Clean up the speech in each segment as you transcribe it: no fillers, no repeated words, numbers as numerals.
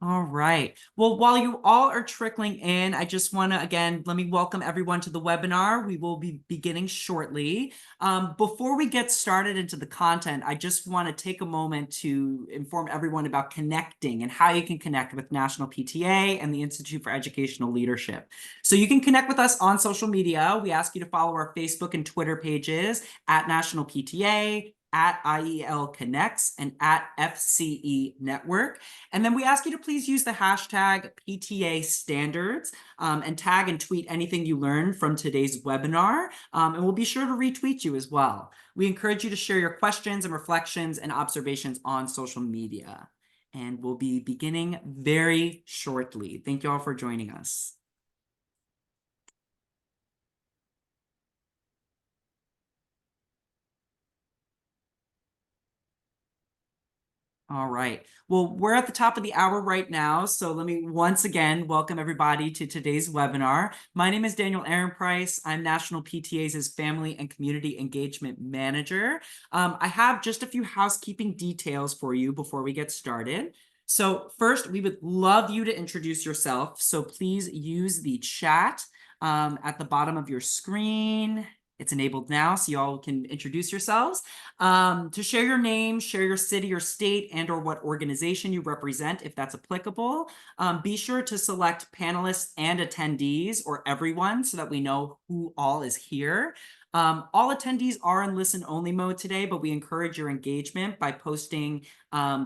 All right. Well, while you all are trickling in, I just want to, again, let me welcome everyone to the webinar. We will be beginning shortly. Before we get started into the content, I just want to take a moment to inform everyone about connecting and how you can connect with National PTA and the Institute for Educational Leadership. So you can connect with us on social media. We ask you to follow our Facebook and Twitter pages at National PTA, at IEL Connects, and at FCE Network. And then we ask you to please use the hashtag PTA standards and tag and tweet anything you learned from today's webinar. And we'll be sure to retweet you as well. We encourage you to share your questions and reflections and observations on social media. And we'll be beginning very shortly. Thank you all for joining us. All right. Well, we're at the top of the hour right now, so let me once again welcome everybody to today's webinar. My name is Daniel Ehrenpreis. I'm National PTA's Family and Community Engagement Manager. I have just a few housekeeping details for you before we get started. So first, we would love you to introduce yourself, so please use the chat at the bottom of your screen. It's enabled now, so you all can introduce yourselves. To share your name, share your city or state and or what organization you represent, if that's applicable. Be sure to select panelists and attendees or everyone so that we know who all is here. All attendees are in listen-only mode today, but we encourage your engagement by posting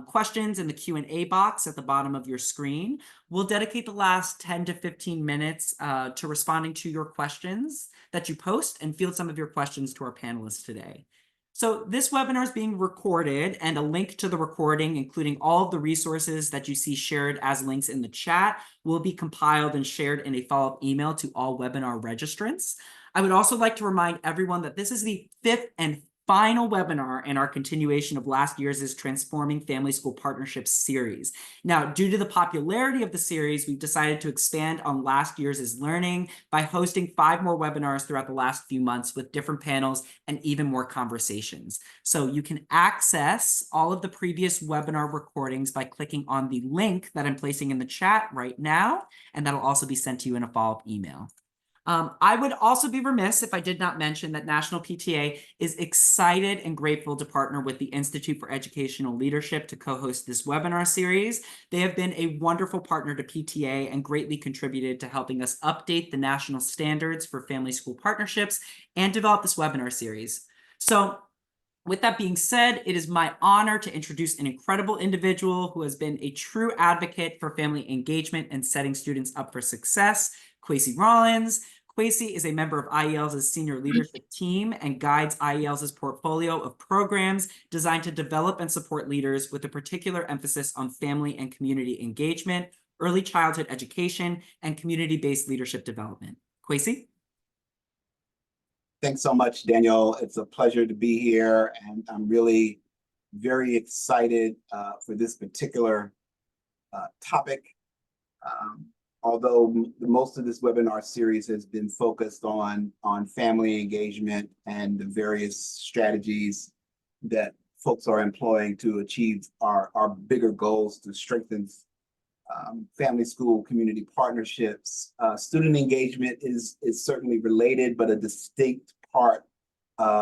questions in the Q&A box at the bottom of your screen. We'll dedicate the last 10 to 15 minutes to responding to your questions that you post and field some of your questions to our panelists today. So this webinar is being recorded, and a link to the recording, including all of the resources that you see shared as links in the chat, will be compiled and shared in a follow-up email to all webinar registrants. I would also like to remind everyone that this is the 5th and final webinar in our continuation of last year's Transforming Family School Partnerships series. Now, due to the popularity of the series, we've decided to expand on last year's learning by hosting 5 more webinars throughout the last few months with different panels and even more conversations. So you can access all of the previous webinar recordings by clicking on the link that I'm placing in the chat right now, and that'll also be sent to you in a follow-up email. I would also be remiss if I did not mention that National PTA is excited and grateful to partner with the Institute for Educational Leadership to co-host this webinar series. They have been a wonderful partner to PTA and greatly contributed to helping us update the national standards for family school partnerships and develop this webinar series. So with that being said, it is my honor to introduce an incredible individual who has been a true advocate for family engagement and setting students up for success, Kwesi Rollins. Kwesi is a member of IEL's senior leadership team and guides IEL's portfolio of programs designed to develop and support leaders with a particular emphasis on family and community engagement, early childhood education, and community-based leadership development. Kwesi? Thanks so much, Daniel. It's a pleasure to be here, and I'm really very excited for this particular topic. Although most of this webinar series has been focused on family engagement and the various strategies that folks are employing to achieve our bigger goals to strengthen family school community partnerships. Student engagement is certainly related, but a distinct part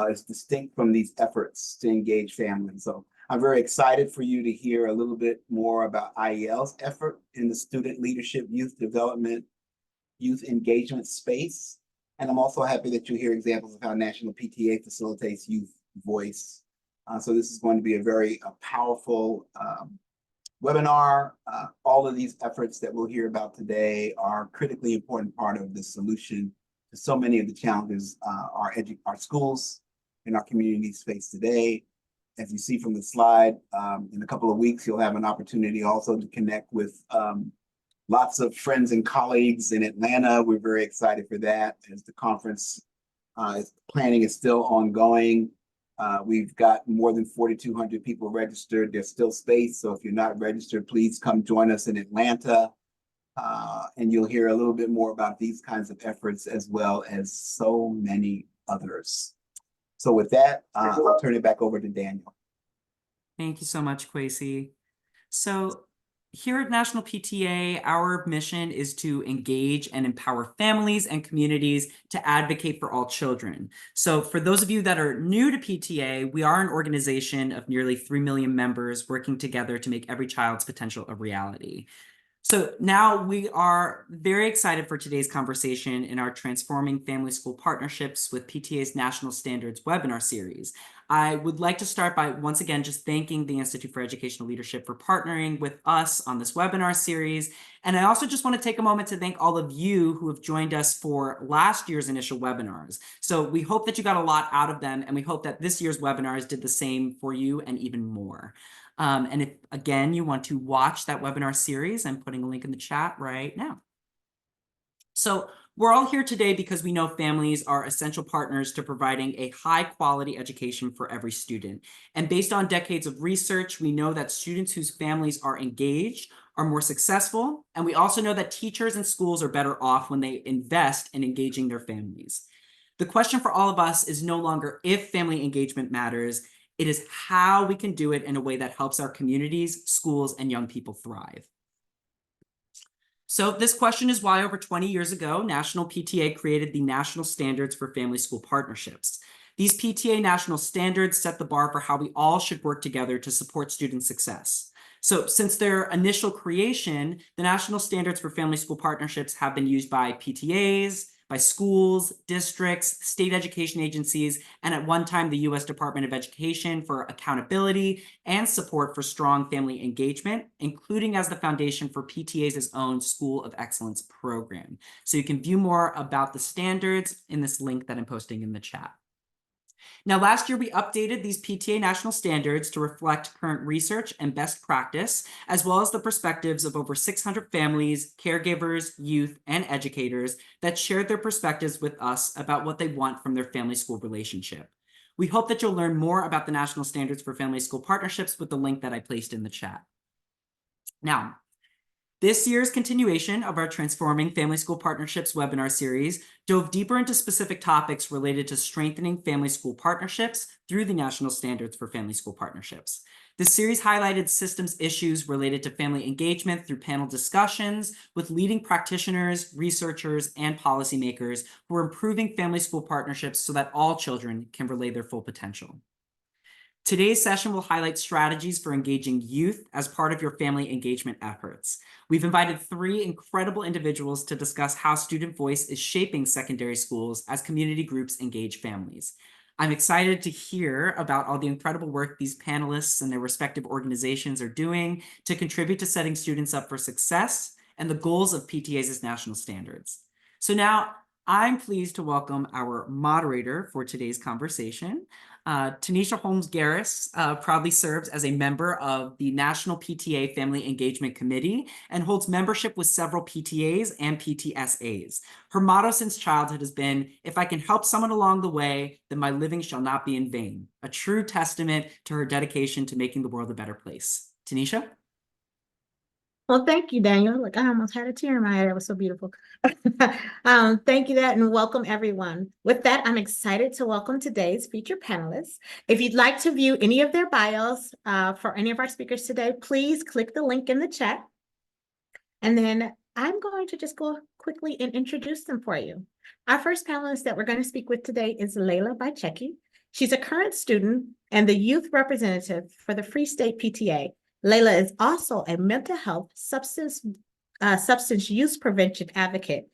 is distinct from these efforts to engage families. So I'm very excited for you to hear a little bit more about IEL's effort in the student leadership, youth development, youth engagement space. And I'm also happy that you hear examples of how National PTA facilitates youth voice. So this is going to be a very powerful webinar. All of these efforts that we'll hear about today are a critically important part of the solution to so many of the challenges our schools and our communities face today. As you see from the slide, in a couple of weeks, you'll have an opportunity also to connect with lots of friends and colleagues in Atlanta. We're very excited for that as the conference planning is still ongoing. We've got more than 4,200 people registered. There's still space, so if you're not registered, please come join us in Atlanta. And you'll hear a little bit more about these kinds of efforts as well as so many others. So with that, I'll turn it back over to Daniel. Thank you so much, Kwesi. So here at National PTA, our mission is to engage and empower families and communities to advocate for all children. So for those of you that are new to PTA, we are an organization of nearly 3 million members working together to make every child's potential a reality. So now we are very excited for today's conversation in our Transforming Family School Partnerships with PTA's National Standards webinar series. I would like to start by once again just thanking the Institute for Educational Leadership for partnering with us on this webinar series. And I also just want to take a moment to thank all of you who have joined us for last year's initial webinars. So we hope that you got a lot out of them, and we hope that this year's webinars did the same for you and even more. And if, again, you want to watch that webinar series, I'm putting a link in the chat right now. So we're all here today because we know families are essential partners to providing a high quality education for every student. And based on decades of research, we know that students whose families are engaged are more successful. And we also know that teachers and schools are better off when they invest in engaging their families. The question for all of us is no longer if family engagement matters, it is how we can do it in a way that helps our communities, schools, and young people thrive. So this question is why over 20 years ago, National PTA created the National Standards for Family School Partnerships. These PTA national standards set the bar for how we all should work together to support student success. So since their initial creation, the National Standards for Family School Partnerships have been used by PTAs, by schools, districts, state education agencies, and at one time, the U.S. Department of Education for accountability and support for strong family engagement, including as the foundation for PTA's own School of Excellence program. So you can view more about the standards in this link that I'm posting in the chat. Now, last year, we updated these PTA national standards to reflect current research and best practice, as well as the perspectives of over 600 families, caregivers, youth, and educators that shared their perspectives with us about what they want from their family-school relationship. We hope that you'll learn more about the National Standards for Family School Partnerships with the link that I placed in the chat. Now, this year's continuation of our Transforming Family School Partnerships webinar series dove deeper into specific topics related to strengthening family school partnerships through the National Standards for Family School Partnerships. This series highlighted systems issues related to family engagement through panel discussions with leading practitioners, researchers, and policymakers who are improving family school partnerships so that all children can relay their full potential. Today's session will highlight strategies for engaging youth as part of your family engagement efforts. We've invited 3 incredible individuals to discuss how student voice is shaping secondary schools as community groups engage families. I'm excited to hear about all the incredible work these panelists and their respective organizations are doing to contribute to setting students up for success and the goals of PTA's national standards. So now I'm pleased to welcome our moderator for today's conversation. Tanisha Holmes-Garris proudly serves as a member of the National PTA Family Engagement Committee and holds membership with several PTAs and PTSAs. Her motto since childhood has been, "If I can help someone along the way, then my living shall not be in vain," a true testament to her dedication to making the world a better place. Tanisha? Well, thank you, Daniel. Like I almost had a tear in my eye. That was so beautiful. Thank you that and welcome everyone. With that, I'm excited to welcome today's featured panelists. If you'd like to view any of their bios for any of our speakers today, please click the link in the chat. And then I'm going to just go quickly and introduce them for you. Our first panelist that we're going to speak with today is Layla Bychecki. She's a current student and the youth representative for the Free State PTA. Layla is also a mental health substance use prevention advocate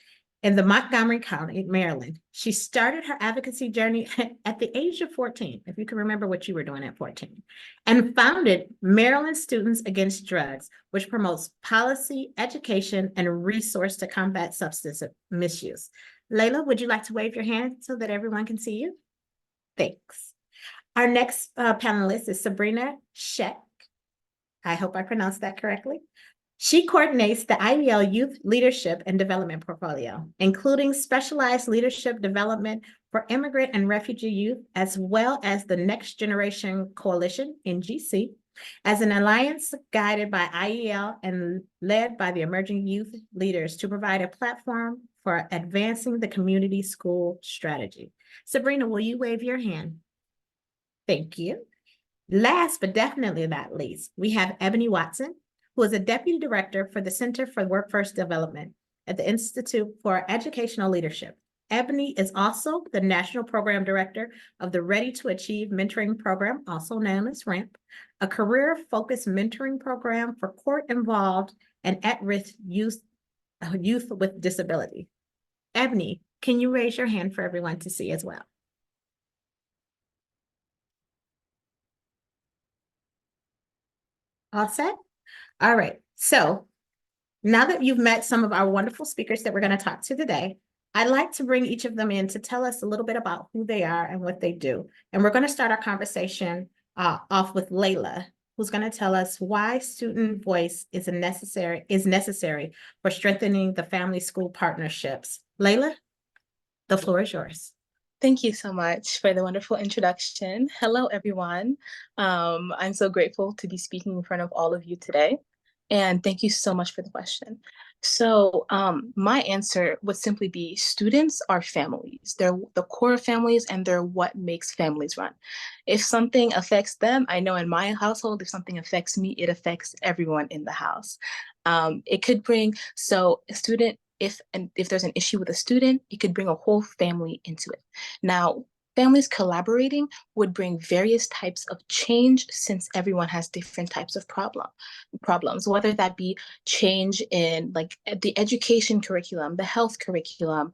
in the Montgomery County, Maryland. She started her advocacy journey at the age of 14, if you can remember what you were doing at 14, and founded Maryland Students Against Drugs, which promotes policy, education, and resource to combat substance misuse. Layla, would you like to wave your hand so that everyone can see you? Thanks. Our next panelist is Sabrina Sheck. I hope I pronounced that correctly. She coordinates the IEL Youth Leadership and Development Portfolio, including specialized leadership development for immigrant and refugee youth, as well as the Next Generation Coalition, NGC, as an alliance guided by IEL and led by the emerging youth leaders to provide a platform for advancing the community school strategy. Sabrina, will you wave your hand? Thank you. Last but definitely not least, we have Ebony Watson, who is a Deputy Director for the Center for Workforce Development at the Institute for Educational Leadership. Ebony is also the National Program Director of the Ready to Achieve Mentoring Program, also known as RAMP, a career-focused mentoring program for court-involved and at-risk youth with disability. Ebony, can you raise your hand for everyone to see as well? All set? All right. So now that you've met some of our wonderful speakers that we're going to talk to today, I'd like to bring each of them in to tell us a little bit about who they are and what they do. And we're going to start our conversation off with Layla, who's going to tell us why student voice is necessary for strengthening the family-school partnerships. Layla, the floor is yours. Thank you so much for the wonderful introduction. Hello, everyone. I'm so grateful to be speaking in front of all of you today. And thank you so much for the question. So my answer would simply be students are families. They're the core of families and they're what makes families run. If something affects them, I know in my household, if something affects me, it affects everyone in the house. It could bring, so a student, if there's an issue with a student, it could bring a whole family into it. Now, families collaborating would bring various types of change since everyone has different types of problems, whether that be change in like the education curriculum, the health curriculum,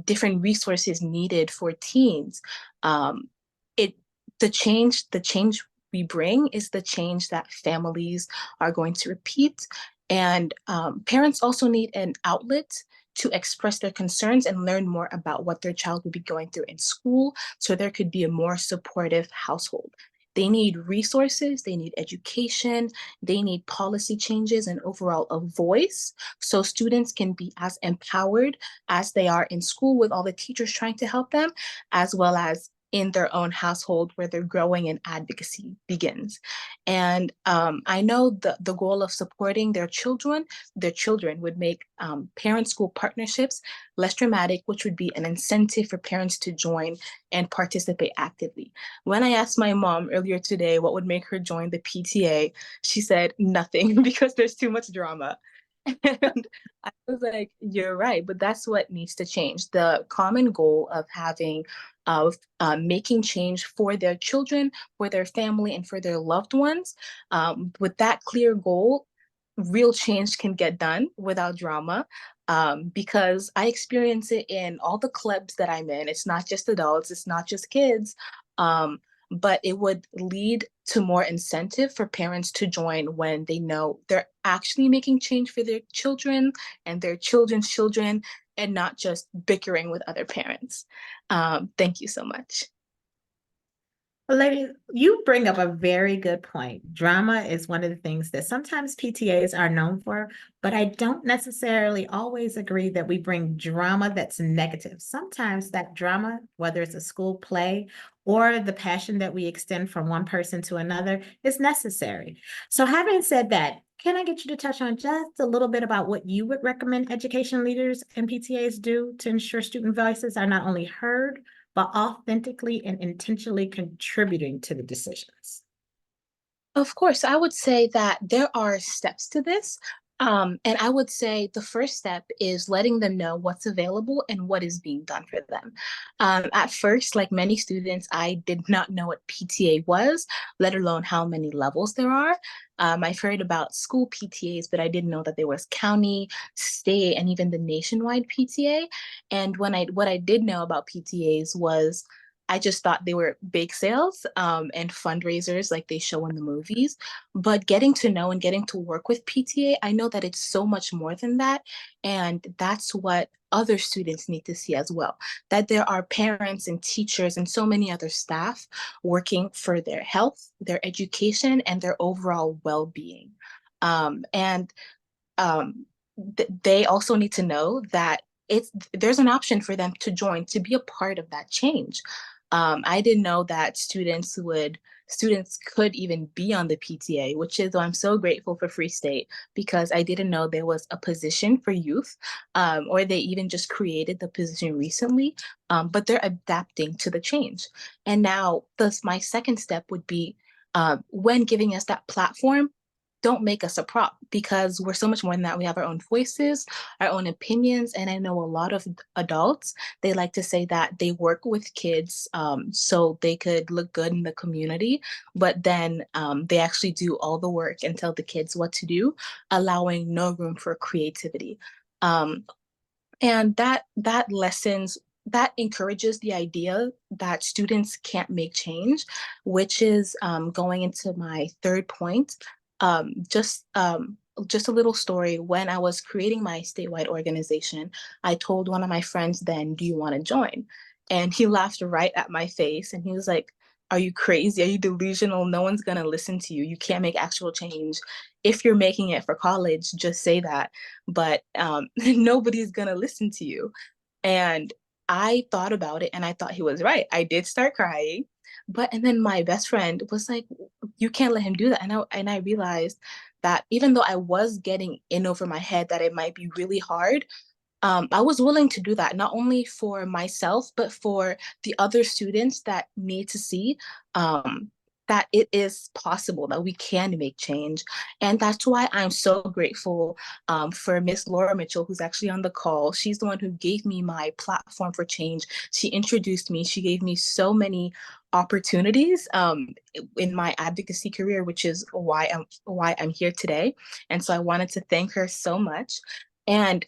different resources needed for teens. The change we bring is the change that families are going to repeat. And parents also need an outlet to express their concerns and learn more about what their child would be going through in school, so there could be a more supportive household. They need resources, they need education, they need policy changes and overall a voice, so students can be as empowered as they are in school with all the teachers trying to help them, as well as in their own household where their growing and advocacy begins. And I know the goal of supporting their children would make parent-school partnerships less dramatic, which would be an incentive for parents to join and participate actively. When I asked my mom earlier today what would make her join the PTA, she said nothing because there's too much drama. And I was like, you're right, but that's what needs to change. The common goal of making change for their children, for their family, and for their loved ones. With that clear goal, real change can get done without drama. Because I experience it in all the clubs that I'm in. It's not just adults, it's not just kids. But it would lead to more incentive for parents to join when they know they're actually making change for their children and their children's children, and not just bickering with other parents. Thank you so much. Well, ladies, you bring up a very good point. Drama is one of the things that sometimes PTAs are known for, but I don't necessarily always agree that we bring drama that's negative. Sometimes that drama, whether it's a school play or the passion that we extend from one person to another, is necessary. So having said that, can I get you to touch on just a little bit about what you would recommend education leaders and PTAs do to ensure student voices are not only heard, but authentically and intentionally contributing to the decisions? Of course, I would say that there are steps to this. And I would say the first step is letting them know what's available and what is being done for them. At first, like many students, I did not know what PTA was, let alone how many levels there are. I've heard about school PTAs, but I didn't know that there was county, state, and even the nationwide PTA. And what I did know about PTAs was I just thought they were bake sales and fundraisers like they show in the movies. But getting to know and getting to work with PTA, I know that it's so much more than that. And that's what other students need to see as well, that there are parents and teachers and so many other staff working for their health, their education, and their overall well-being. They also need to know that there's an option for them to join, to be a part of that change. I didn't know that students could even be on the PTA, which is why I'm so grateful for Free State, because I didn't know there was a position for youth, or they even just created the position recently, but they're adapting to the change. And now my second step would be, when giving us that platform, don't make us a prop, because we're so much more than that. We have our own voices, our own opinions. And I know a lot of adults, they like to say that they work with kids so they could look good in the community, but then they actually do all the work and tell the kids what to do, allowing no room for creativity. Um, and that encourages the idea that students can't make change, which is going into my third point. Um, just um, just a little story. When I was creating my statewide organization, I told one of my friends then, "Do you want to join?" And he laughed right at my face, and he was like, "Are you crazy? Are you delusional? No one's gonna listen to you. You can't make actual change. If you're making it for college, just say that, but nobody's gonna listen to you." And I thought about it and I thought he was right. I did start crying, and then my best friend was like, "You can't let him do that." And I realized that even though I was getting in over my head that it might be really hard, I was willing to do that, not only for myself, but for the other students that need to see that it is possible, that we can make change. And that's why I'm so grateful for Miss Laura Mitchell, who's actually on the call. She's the one who gave me my platform for change. She introduced me. She gave me so many opportunities in my advocacy career, which is why I'm here today. And so I wanted to thank her so much. And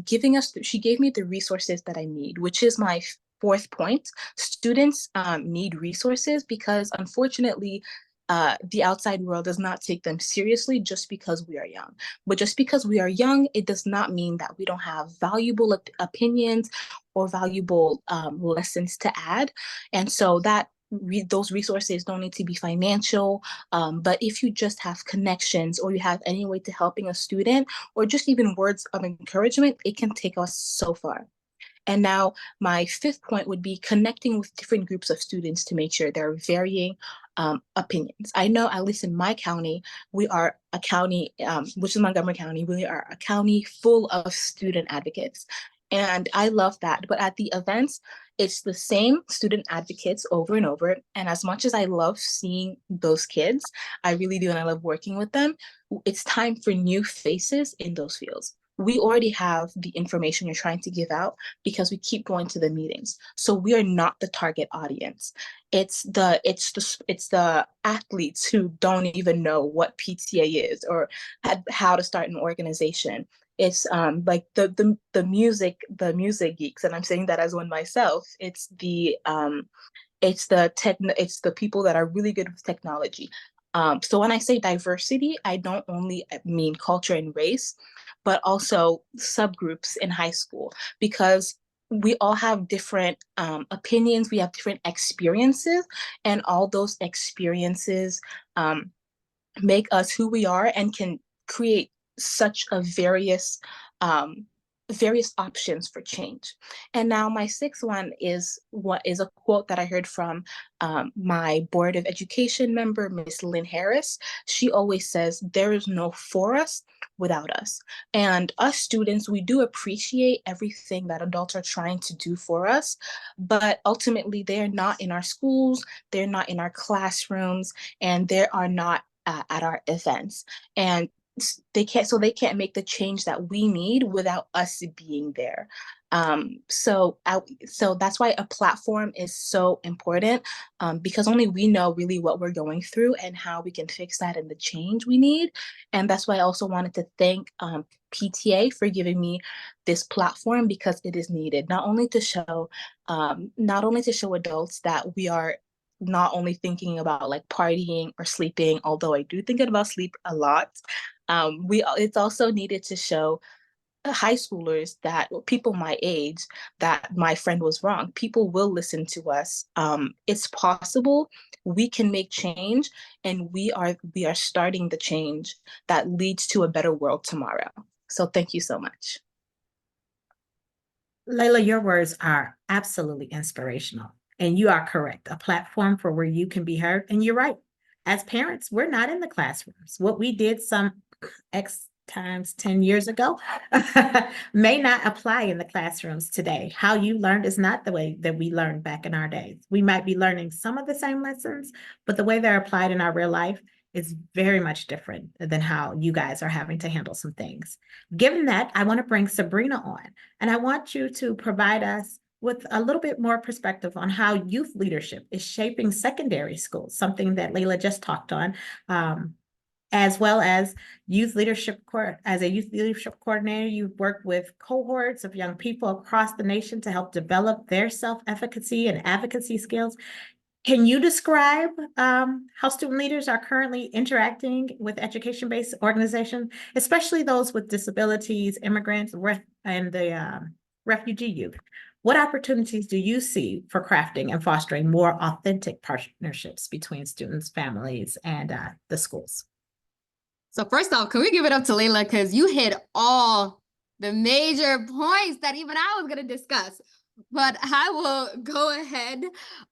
she gave me the resources that I need, which is my fourth point. Students need resources because unfortunately, the outside world does not take them seriously just because we are young. But just because we are young, it does not mean that we don't have valuable opinions or valuable lessons to add. And so those resources don't need to be financial, but if you just have connections or you have any way to helping a student or just even words of encouragement, it can take us so far. And now my fifth point would be connecting with different groups of students to make sure there are varying opinions. I know, at least in my county, we are a county, which is Montgomery County, we are a county full of student advocates. And I love that. But at the events, it's the same student advocates over and over. And as much as I love seeing those kids, I really do, and I love working with them, it's time for new faces in those fields. We already have the information you're trying to give out because we keep going to the meetings. So we are not the target audience. It's the athletes who don't even know what PTA is or how to start an organization. It's like the music geeks, and I'm saying that as one myself. It's the people that are really good with technology. So when I say diversity, I don't only mean culture and race, but also subgroups in high school, because we all have different opinions, we have different experiences, and all those experiences make us who we are and can create such a various options for change. And now my sixth one is a quote that I heard from my Board of Education member, Miss Lynn Harris. She always says, "There is no for us without us." And us students, we do appreciate everything that adults are trying to do for us, but ultimately they're not in our schools, they're not in our classrooms, and they are not at our events. And they can't make the change that we need without us being there. So that's why a platform is so important, because only we know really what we're going through and how we can fix that and the change we need. And that's why I also wanted to thank PTA for giving me this platform, because it is needed not only to show adults that we are not only thinking about like partying or sleeping, although I do think about sleep a lot. It's also needed to show high schoolers, that people my age, that my friend was wrong. People will listen to us. It's possible. We can make change, and we are starting the change that leads to a better world tomorrow. So thank you so much. Layla, your words are absolutely inspirational. And you are correct. A platform for where you can be heard. And you're right. As parents, we're not in the classrooms. What we did some X times 10 years ago may not apply in the classrooms today. How you learned is not the way that we learned back in our days. We might be learning some of the same lessons, but the way they're applied in our real life is very much different than how you guys are having to handle some things. Given that, I want to bring Sabrina on, and I want you to provide us with a little bit more perspective on how youth leadership is shaping secondary schools, something that Layla just talked on, as well as as a youth leadership coordinator, you've worked with cohorts of young people across the nation to help develop their self-efficacy and advocacy skills. Can you describe how student leaders are currently interacting with education-based organizations, especially those with disabilities, immigrants, and the refugee youth? What opportunities do you see for crafting and fostering more authentic partnerships between students, families, and the schools? So first off, can we give it up to Layla, because you hit all the major points that even I was going to discuss. But I will go ahead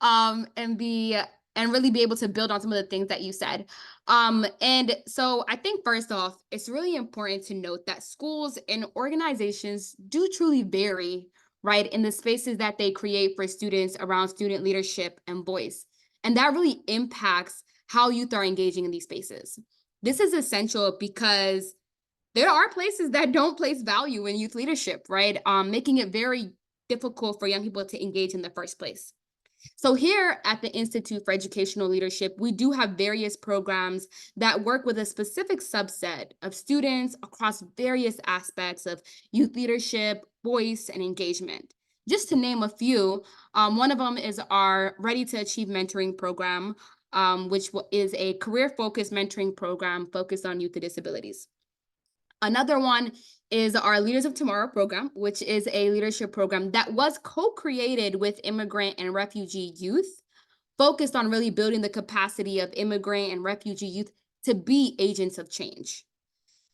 and really be able to build on some of the things that you said. And so I think first off, it's really important to note that schools and organizations do truly vary, right, in the spaces that they create for students around student leadership and voice. And that really impacts how youth are engaging in these spaces. This is essential because there are places that don't place value in youth leadership, right? Making it very difficult for young people to engage in the first place. So here at the Institute for Educational Leadership, we do have various programs that work with a specific subset of students across various aspects of youth leadership, voice, and engagement. Just to name a few, one of them is our Ready to Achieve mentoring program, which is a career-focused mentoring program focused on youth with disabilities. Another one is our Leaders of Tomorrow program, which is a leadership program that was co-created with immigrant and refugee youth, focused on really building the capacity of immigrant and refugee youth to be agents of change.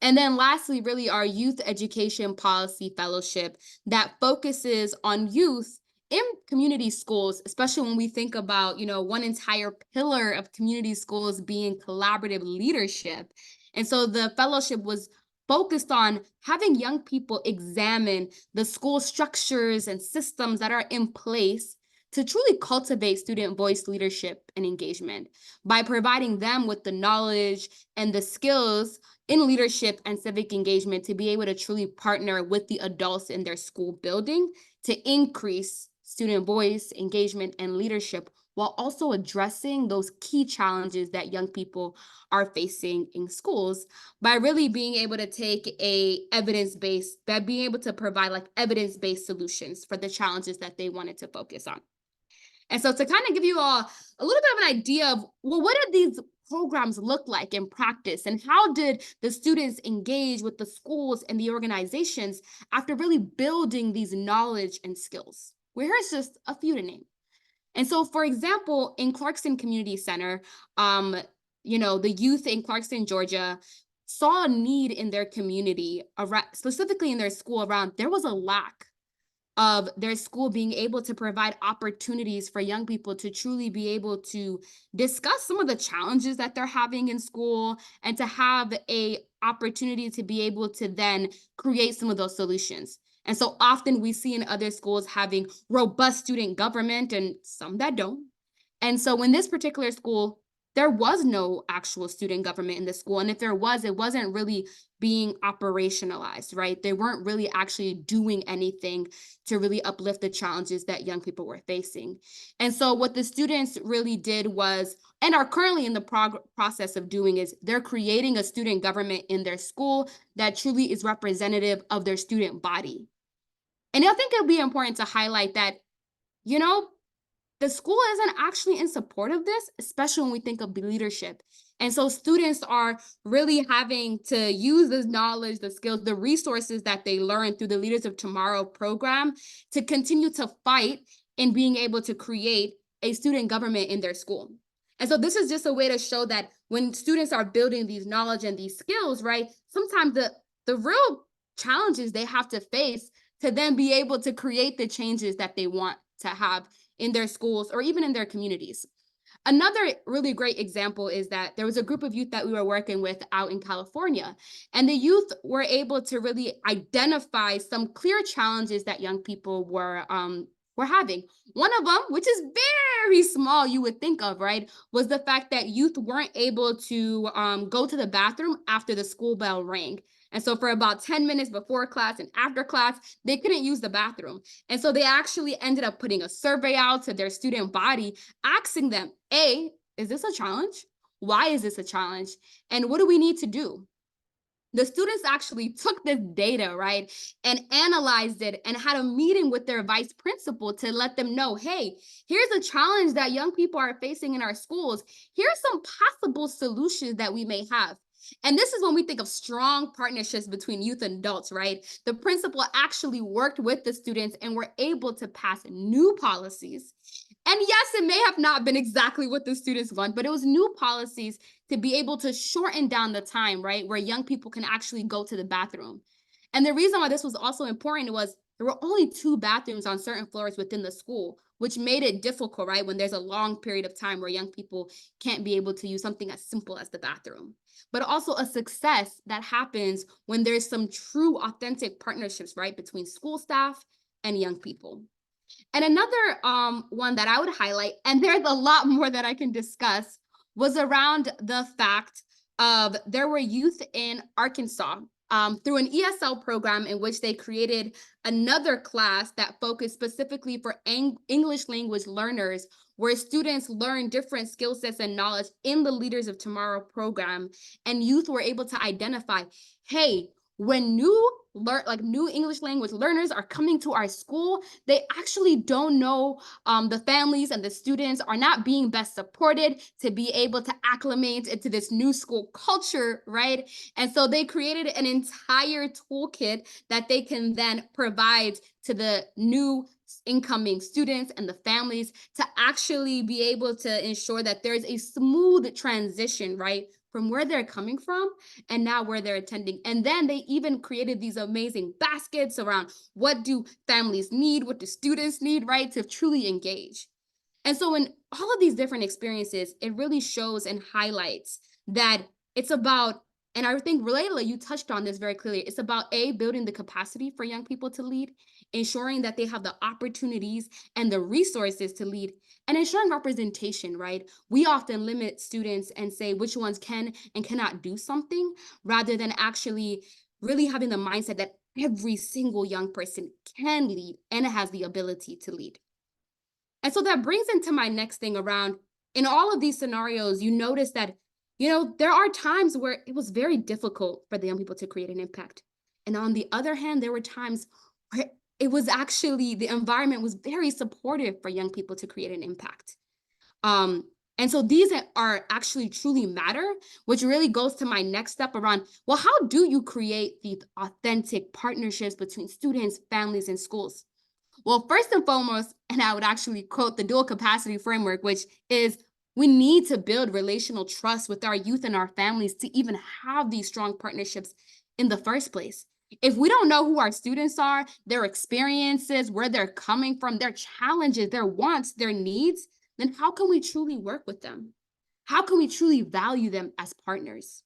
And then lastly, really our Youth Education Policy Fellowship that focuses on youth in community schools, especially when we think about, one entire pillar of community schools being collaborative leadership. And so the fellowship was focused on having young people examine the school structures and systems that are in place to truly cultivate student voice leadership and engagement by providing them with the knowledge and the skills in leadership and civic engagement to be able to truly partner with the adults in their school building to increase student voice, engagement, and leadership, while also addressing those key challenges that young people are facing in schools by really being able to take by being able to provide evidence-based solutions for the challenges that they wanted to focus on. And so to kind of give you all a little bit of an idea of, well, what did these programs look like in practice, and how did the students engage with the schools and the organizations after really building these knowledge and skills? Well, here's just a few to name. And so, for example, in Clarkston Community Center, the youth in Clarkston, Georgia, saw a need in their community, specifically in their school, around there was a lack of their school being able to provide opportunities for young people to truly be able to discuss some of the challenges that they're having in school and to have a opportunity to be able to then create some of those solutions. And so often we see in other schools having robust student government and some that don't. And so in this particular school, there was no actual student government in the school. And if there was, it wasn't really being operationalized, right? They weren't really actually doing anything to really uplift the challenges that young people were facing. And so what the students really did was, and are currently in the process of doing, is they're creating a student government in their school that truly is representative of their student body. And I think it'll be important to highlight that, the school isn't actually in support of this, especially when we think of leadership. And so students are really having to use this knowledge, the skills, the resources that they learn through the Leaders of Tomorrow program to continue to fight in being able to create a student government in their school. And so this is just a way to show that when students are building these knowledge and these skills, right, sometimes the real challenges they have to face to then be able to create the changes that they want to have in their schools or even in their communities. Another really great example is that there was a group of youth that we were working with out in California, and the youth were able to really identify some clear challenges that young people were were having. One of them, which is very small, you would think of, right, was the fact that youth weren't able to go to the bathroom after the school bell rang. And so for about 10 minutes before class and after class, they couldn't use the bathroom. And so they actually ended up putting a survey out to their student body, asking them, A, is this a challenge? Why is this a challenge? And what do we need to do? The students actually took this data, right, and analyzed it and had a meeting with their vice principal to let them know, hey, here's a challenge that young people are facing in our schools. Here's some possible solutions that we may have. And this is when we think of strong partnerships between youth and adults, right? The principal actually worked with the students and were able to pass new policies. And yes, it may have not been exactly what the students want, but it was new policies to be able to shorten down the time, right, where young people can actually go to the bathroom. And the reason why this was also important was there were only 2 bathrooms on certain floors within the school, which made it difficult, right, when there's a long period of time where young people can't be able to use something as simple as the bathroom. But also a success that happens when there's some true, authentic partnerships, right, between school staff and young people. And another one that I would highlight, and there's a lot more that I can discuss, was around the fact of there were youth in Arkansas through an ESL program in which they created another class that focused specifically for English language learners, where students learn different skill sets and knowledge in the Leaders of Tomorrow program, and youth were able to identify, hey, when new English language learners are coming to our school, they actually don't know, the families and the students are not being best supported to be able to acclimate into this new school culture, right? And so they created an entire toolkit that they can then provide to the new incoming students and the families to actually be able to ensure that there's a smooth transition, right, from where they're coming from and now where they're attending. And then they even created these amazing baskets around what do families need, what do students need, right, to truly engage. And so in all of these different experiences, it really shows and highlights that it's about, and I think Layla, you touched on this very clearly, it's about building the capacity for young people to lead, ensuring that they have the opportunities and the resources to lead, and ensuring representation, right? We often limit students and say which ones can and cannot do something, rather than actually really having the mindset that every single young person can lead and has the ability to lead. And so that brings into my next thing around, in all of these scenarios, you notice that, there are times where it was very difficult for the young people to create an impact. And on the other hand, there were times where it was actually, the environment was very supportive for young people to create an impact. And so these are actually truly matter, which really goes to my next step around, well, how do you create these authentic partnerships between students, families, and schools? Well, first and foremost, and I would actually quote the dual capacity framework, which is we need to build relational trust with our youth and our families to even have these strong partnerships in the first place. If we don't know who our students are, their experiences, where they're coming from, their challenges, their wants, their needs, then how can we truly work with them? How can we truly value them as partners?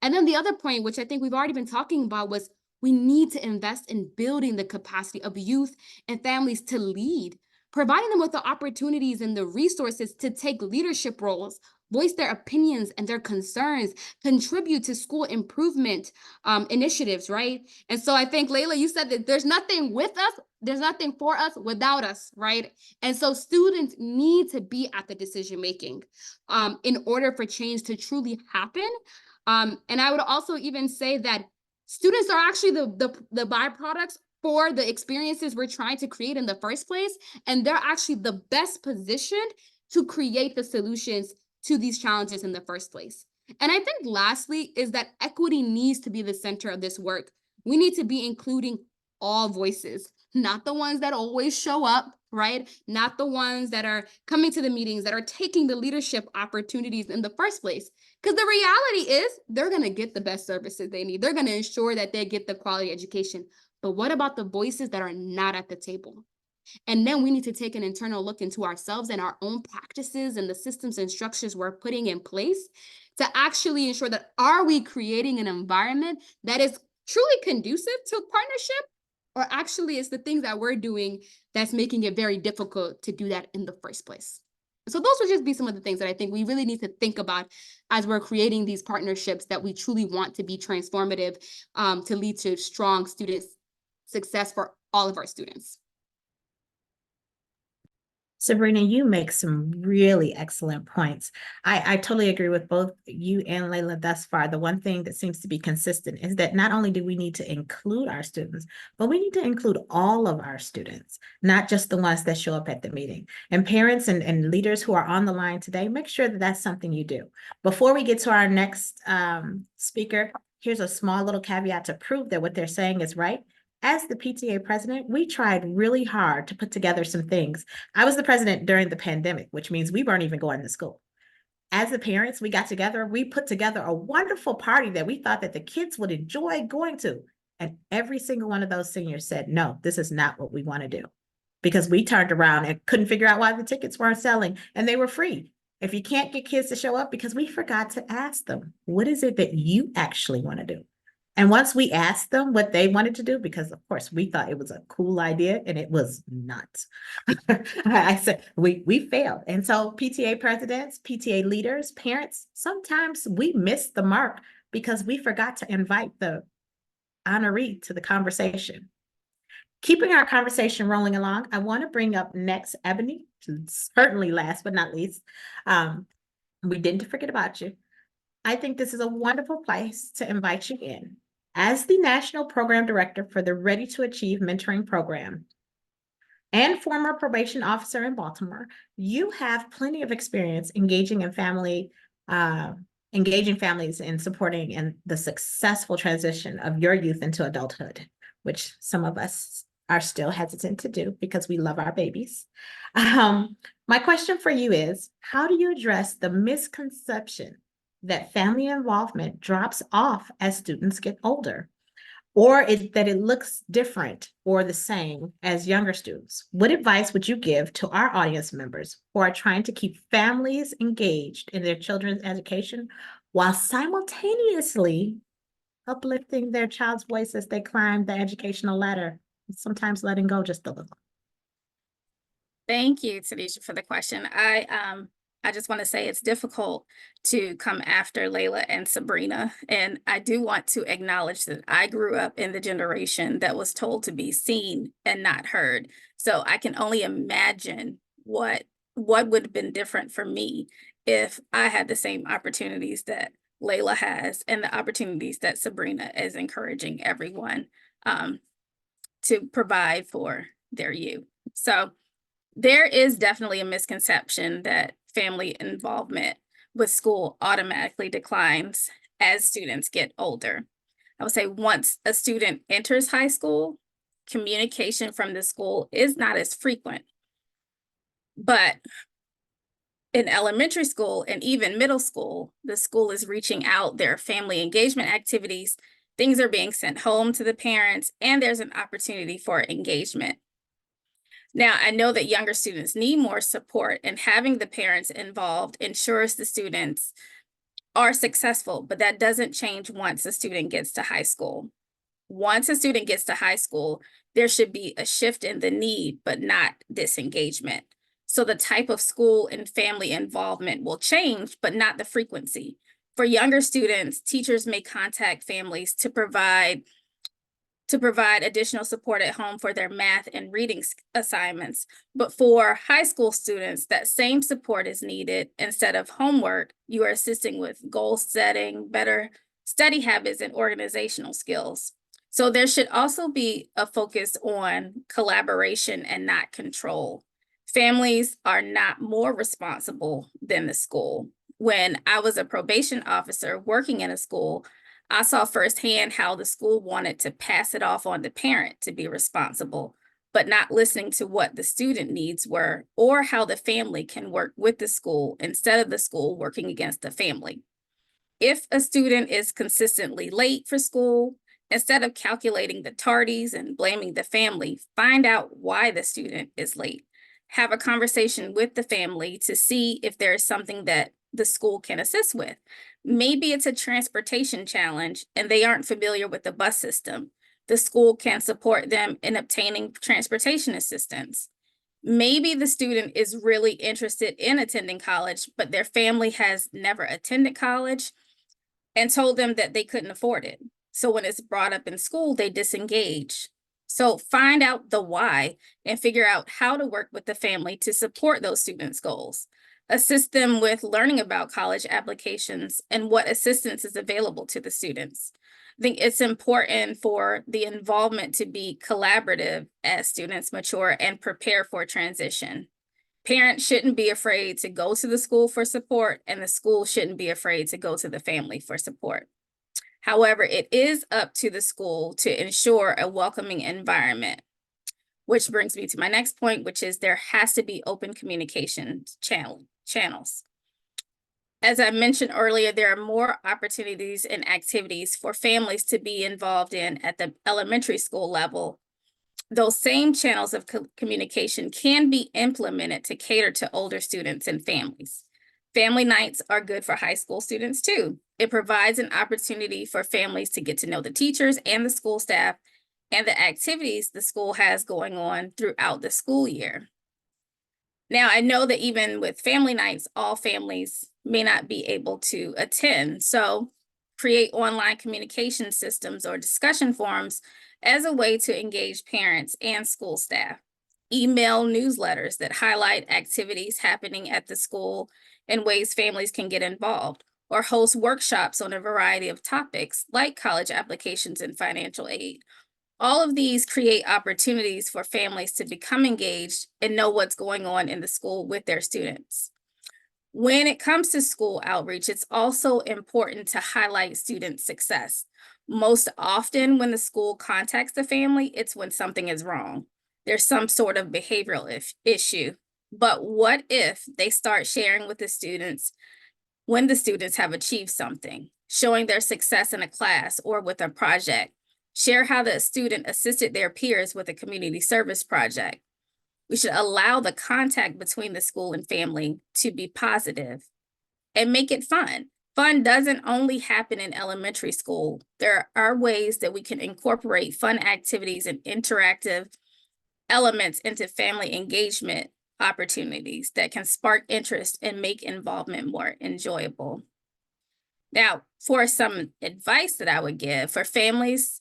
And then the other point, which I think we've already been talking about, was we need to invest in building the capacity of youth and families to lead, providing them with the opportunities and the resources to take leadership roles, voice their opinions and their concerns, contribute to school improvement initiatives, right? And so I think, Layla, you said that there's nothing with us, there's nothing for us without us, right? And so students need to be at the decision making in order for change to truly happen. And I would also even say that students are actually the byproducts for the experiences we're trying to create in the first place. And they're actually the best positioned to create the solutions to these challenges in the first place. And I think lastly is that equity needs to be the center of this work. We need to be including all voices, not the ones that always show up, right? Not the ones that are coming to the meetings, that are taking the leadership opportunities in the first place. Because the reality is they're going to get the best services they need. They're going to ensure that they get the quality education. But what about the voices that are not at the table? And then we need to take an internal look into ourselves and our own practices and the systems and structures we're putting in place to actually ensure that are we creating an environment that is truly conducive to partnership, or actually it's the things that we're doing that's making it very difficult to do that in the first place? So those would just be some of the things that I think we really need to think about as we're creating these partnerships that we truly want to be transformative, to lead to strong student success for all of our students. Sabrina, you make some really excellent points. I totally agree with both you and Layla thus far. The one thing that seems to be consistent is that not only do we need to include our students, but we need to include all of our students, not just the ones that show up at the meeting. And parents and leaders who are on the line today, make sure that that's something you do. Before we get to our next speaker, here's a small little caveat to prove that what they're saying is right. As the PTA president, we tried really hard to put together some things. I was the president during the pandemic, which means we weren't even going to school. As the parents, we got together, we put together a wonderful party that we thought that the kids would enjoy going to. And every single one of those seniors said, no, this is not what we want to do. Because we turned around and couldn't figure out why the tickets weren't selling and they were free. If you can't get kids to show up, because we forgot to ask them, what is it that you actually want to do? And once we asked them what they wanted to do, because of course we thought it was a cool idea and it was not. I said, we failed. And so PTA presidents, PTA leaders, parents, sometimes we miss the mark because we forgot to invite the honoree to the conversation. Keeping our conversation rolling along, I want to bring up next Ebony, certainly last but not least. We didn't forget about you. I think this is a wonderful place to invite you in. As the National Program Director for the Ready to Achieve Mentoring Program and former probation officer in Baltimore, you have plenty of experience engaging families in supporting in the successful transition of your youth into adulthood, which some of us are still hesitant to do because we love our babies. My question for you is, how do you address the misconception that family involvement drops off as students get older, or that it looks different or the same as younger students? What advice would you give to our audience members who are trying to keep families engaged in their children's education while simultaneously uplifting their child's voice as they climb the educational ladder, sometimes letting go just a little? Thank you, Tanisha, for the question. I just want to say it's difficult to come after Layla and Sabrina. And I do want to acknowledge that I grew up in the generation that was told to be seen and not heard. So I can only imagine what would have been different for me if I had the same opportunities that Layla has and the opportunities that Sabrina is encouraging everyone to provide for their youth. So there is definitely a misconception that family involvement with school automatically declines as students get older. I would say once a student enters high school, communication from the school is not as frequent. But in elementary school and even middle school, the school is reaching out, there are family engagement activities, things are being sent home to the parents, and there's an opportunity for engagement. Now, I know that younger students need more support, and having the parents involved ensures the students are successful, but that doesn't change once a student gets to high school. Once a student gets to high school, there should be a shift in the need, but not disengagement. So the type of school and family involvement will change, but not the frequency. For younger students, teachers may contact families to provide additional support at home for their math and reading assignments. But for high school students, that same support is needed. Instead of homework, you are assisting with goal setting, better study habits, and organizational skills. So there should also be a focus on collaboration and not control. Families are not more responsible than the school. When I was a probation officer working in a school, I saw firsthand how the school wanted to pass it off on the parent to be responsible, but not listening to what the student needs were or how the family can work with the school instead of the school working against the family. If a student is consistently late for school, instead of calculating the tardies and blaming the family, find out why the student is late. Have a conversation with the family to see if there is something that the school can assist with. Maybe it's a transportation challenge and they aren't familiar with the bus system. the school can support them in obtaining transportation assistance. Maybe the student is really interested in attending college, but their family has never attended college and told them that they couldn't afford it. So when it's brought up in school, they disengage. So find out the why and figure out how to work with the family to support those students' goals. Assist them with learning about college applications and what assistance is available to the students. I think it's important for the involvement to be collaborative as students mature and prepare for transition. Parents shouldn't be afraid to go to the school for support, and the school shouldn't be afraid to go to the family for support. However, it is up to the school to ensure a welcoming environment, which brings me to my next point, which is there has to be open communication channels. As I mentioned earlier, there are more opportunities and activities for families to be involved in at the elementary school level. Those same channels of communication can be implemented to cater to older students and families. Family nights are good for high school students too. It provides an opportunity for families to get to know the teachers and the school staff and the activities the school has going on throughout the school year. Now, I know that even with family nights, all families may not be able to attend. So create online communication systems or discussion forums as a way to engage parents and school staff. Email newsletters that highlight activities happening at the school and ways families can get involved, or host workshops on a variety of topics like college applications and financial aid. All of these create opportunities for families to become engaged and know what's going on in the school with their students. When it comes to school outreach, it's also important to highlight student success. Most often when the school contacts the family, it's when something is wrong. There's some sort of behavioral issue. But what if they start sharing with the students when the students have achieved something, showing their success in a class or with a project? Share how the student assisted their peers with a community service project. We should allow the contact between the school and family to be positive and make it fun. Fun doesn't only happen in elementary school. There are ways that we can incorporate fun activities and interactive elements into family engagement opportunities that can spark interest and make involvement more enjoyable. Now, for some advice that I would give for families,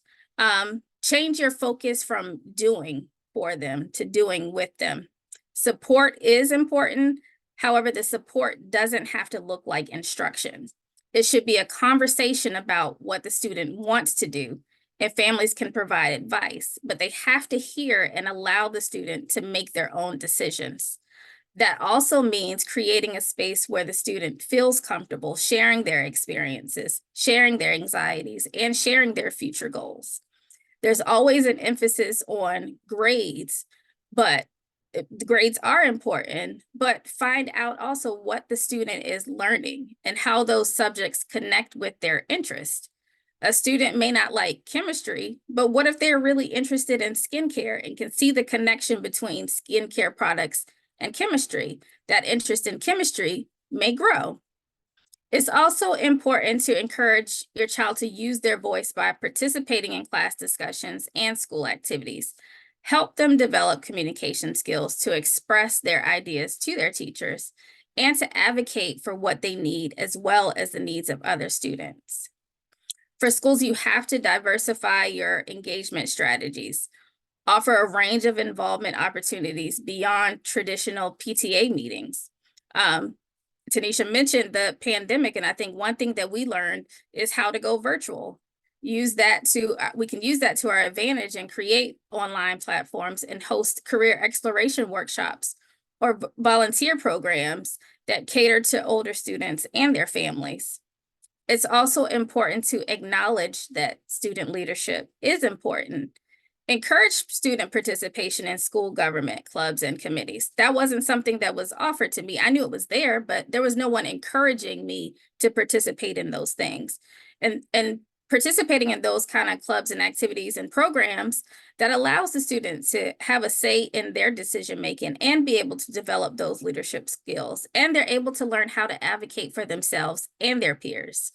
change your focus from doing for them to doing with them. Support is important. However, the support doesn't have to look like instruction. It should be a conversation about what the student wants to do, and families can provide advice, but they have to hear and allow the student to make their own decisions. That also means creating a space where the student feels comfortable sharing their experiences, sharing their anxieties, and sharing their future goals. There's always an emphasis on grades, but the grades are important, but find out also what the student is learning and how those subjects connect with their interest. A student may not like chemistry, but what if they're really interested in skincare and can see the connection between skincare products and chemistry? That interest in chemistry may grow. It's also important to encourage your child to use their voice by participating in class discussions and school activities. Help them develop communication skills to express their ideas to their teachers and to advocate for what they need as well as the needs of other students. For schools, you have to diversify your engagement strategies. Offer a range of involvement opportunities beyond traditional PTA meetings. Tanisha mentioned the pandemic, and I think one thing that we learned is how to go virtual. We can use that to our advantage and create online platforms and host career exploration workshops or volunteer programs that cater to older students and their families. It's also important to acknowledge that student leadership is important. Encourage student participation in school government clubs and committees. That wasn't something that was offered to me. I knew it was there, but there was no one encouraging me to participate in those things. And participating in those kind of clubs and activities and programs that allows the students to have a say in their decision-making and be able to develop those leadership skills. And they're able to learn how to advocate for themselves and their peers.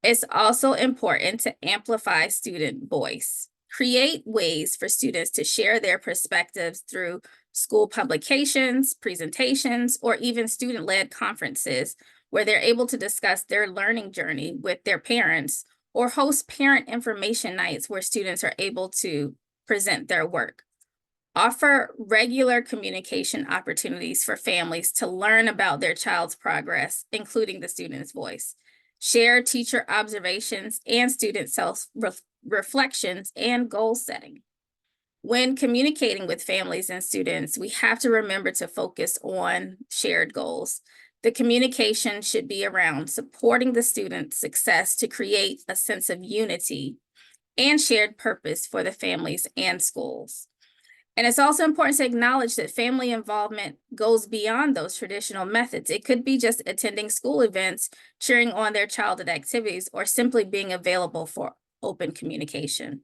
It's also important to amplify student voice. Create ways for students to share their perspectives through school publications, presentations, or even student-led conferences where they're able to discuss their learning journey with their parents, or host parent information nights where students are able to present their work. Offer regular communication opportunities for families to learn about their child's progress, including the student's voice. Share teacher observations and student self-reflections and goal setting. When communicating with families and students, we have to remember to focus on shared goals. The communication should be around supporting the student's success to create a sense of unity and shared purpose for the families and schools. And it's also important to acknowledge that family involvement goes beyond those traditional methods. It could be just attending school events, cheering on their childhood activities, or simply being available for open communication.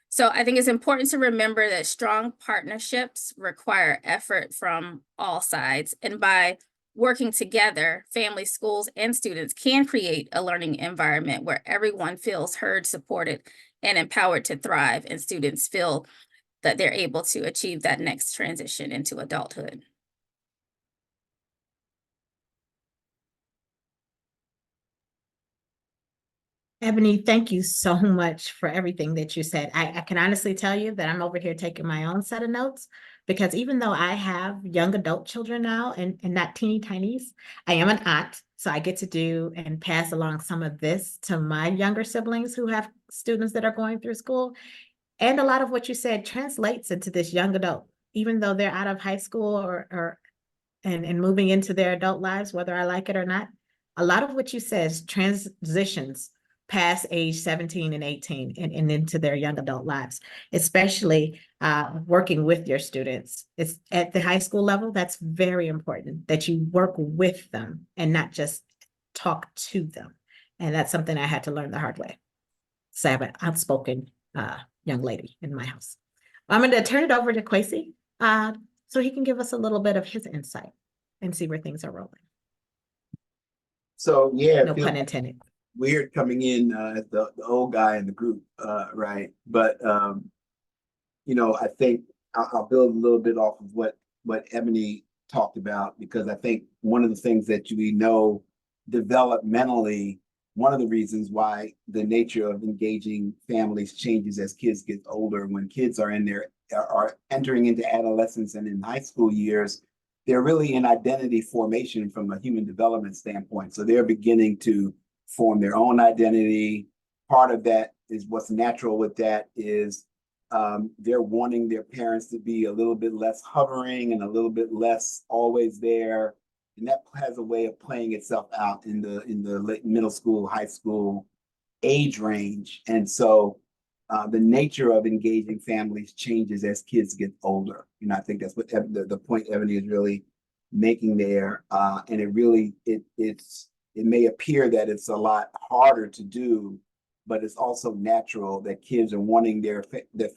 So I think it's important to remember that strong partnerships require effort from all sides. And by working together, families, schools, and students can create a learning environment where everyone feels heard, supported, and empowered to thrive, and students feel that they're able to achieve that next transition into adulthood. Ebony, thank you so much for everything that you said. I can honestly tell you that I'm over here taking my own set of notes, because even though I have young adult children now and not teeny tinies, I am an aunt. So I get to do and pass along some of this to my younger siblings who have students that are going through school. And a lot of what you said translates into this young adult, even though they're out of high school and moving into their adult lives, whether I like it or not. A lot of what you said transitions past age 17 and 18 and into their young adult lives, especially working with your students. It's at the high school level, that's very important that you work with them and not just talk to them. And that's something I had to learn the hard way. So I have an outspoken young lady in my house. I'm going to turn it over to Kwesi so he can give us a little bit of his insight and see where things are rolling. So yeah, No pun intended. weird coming in as the old guy in the group, right? But you know, I think I'll build a little bit off of what Ebony talked about, because I think one of the things that we know developmentally, one of the reasons why the nature of engaging families changes as kids get older. When kids are entering into adolescence and in high school years, they're really in identity formation from a human development standpoint. So they're beginning to form their own identity. Part of that is what's natural with that is they're wanting their parents to be a little bit less hovering and a little bit less always there. And that has a way of playing itself out in the late middle school, high school age range. And so the nature of engaging families changes as kids get older. And I think that's what the point Ebony is really making there. And it may appear that it's a lot harder to do, but it's also natural that kids are wanting their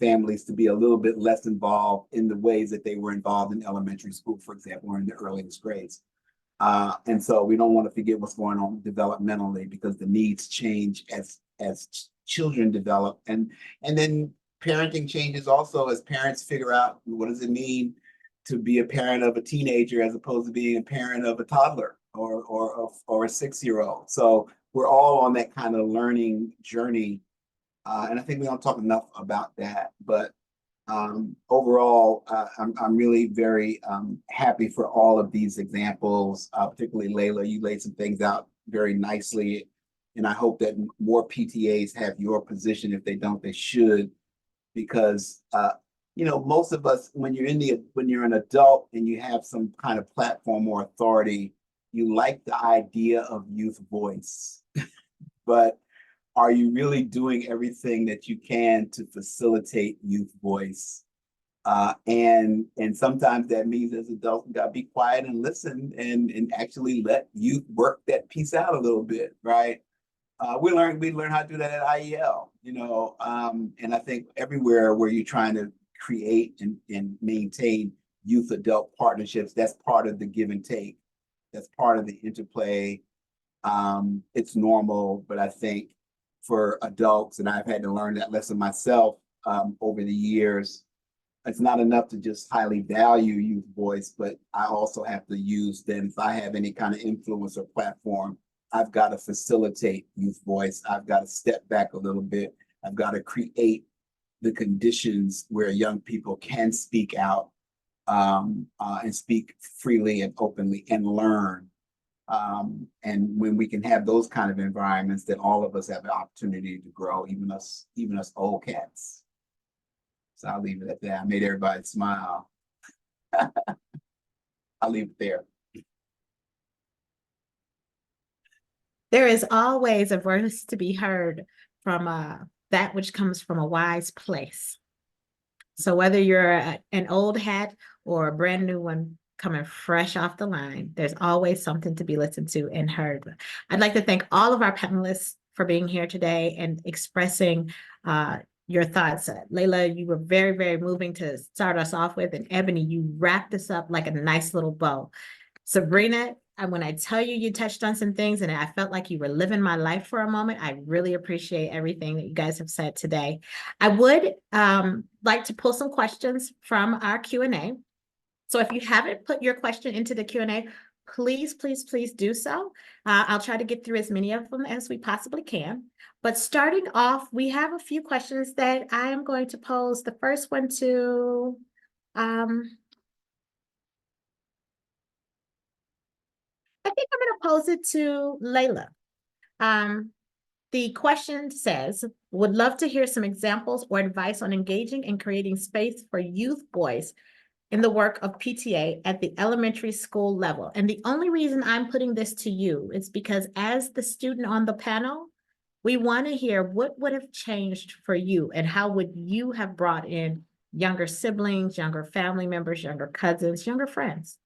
families to be a little bit less involved in the ways that they were involved in elementary school, for example, or in the earliest grades. And so we don't want to forget what's going on developmentally, because the needs change as children develop, and then parenting changes also as parents figure out what does it mean to be a parent of a teenager as opposed to being a parent of a toddler or a 6-year-old. So we're all on that kind of learning journey, and I think we don't talk enough about that. But overall, I'm really very happy for all of these examples, particularly Layla. You laid some things out very nicely, and I hope that more PTAs have your position. If they don't, they should, because you know, most of us, when you're an adult and you have some kind of platform or authority, you like the idea of youth voice, but are you really doing everything that you can to facilitate youth voice? And sometimes that means as adults, we gotta be quiet and listen and actually let youth work that piece out a little bit, right? We learn how to do that at IEL, you know, and I think everywhere where you're trying to create and maintain youth adult partnerships, that's part of the give and take. That's part of the interplay. It's normal, but I think for adults, and I've had to learn that lesson myself, over the years. It's not enough to just highly value youth voice, but I also have to use them. If I have any kind of influence or platform, I've got to facilitate youth voice. I've got to step back a little bit. I've got to create the conditions where young people can speak out and speak freely and openly and learn. And when we can have those kind of environments, then all of us have the opportunity to grow, even us old cats. So I'll leave it at that. I made everybody smile. I'll leave it there. There is always a voice to be heard from that which comes from a wise place. So whether you're an old hat or a brand new one coming fresh off the line, there's always something to be listened to and heard. I'd like to thank all of our panelists for being here today and expressing your thoughts. Layla, you were very, very moving to start us off with, and Ebony, you wrapped this up like a nice little bow. Sabrina, when I tell you, you touched on some things and I felt like you were living my life for a moment. I really appreciate everything that you guys have said today. I would like to pull some questions from our Q&A. So if you haven't put your question into the Q&A, please, please, please do so. I'll try to get through as many of them as we possibly can. But starting off, we have a few questions that I am going to pose. The first one to, I think I'm going to pose it to Layla. The question says, would love to hear some examples or advice on engaging and creating space for youth voice in the work of PTA at the elementary school level. And the only reason I'm putting this to you is because as the student on the panel, we want to hear what would have changed for you and how would you have brought in younger siblings, younger family members, younger cousins, younger friends.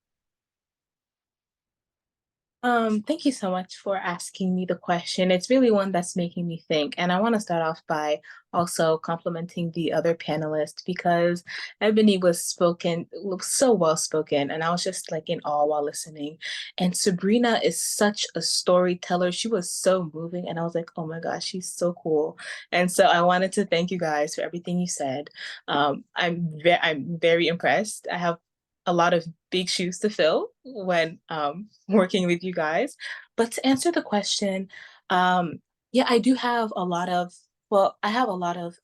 Thank you so much for asking me the question. It's really one that's making me think. And I want to start off by also complimenting the other panelists because Ebony was so well spoken. And I was just like in awe while listening. And Sabrina is such a storyteller. She was so moving. And I was like, oh my gosh, she's so cool. And so I wanted to thank you guys for everything you said. I'm very impressed. I have a lot of big shoes to fill when working with you guys. But to answer the question, yeah, I do have a lot of, I have a lot of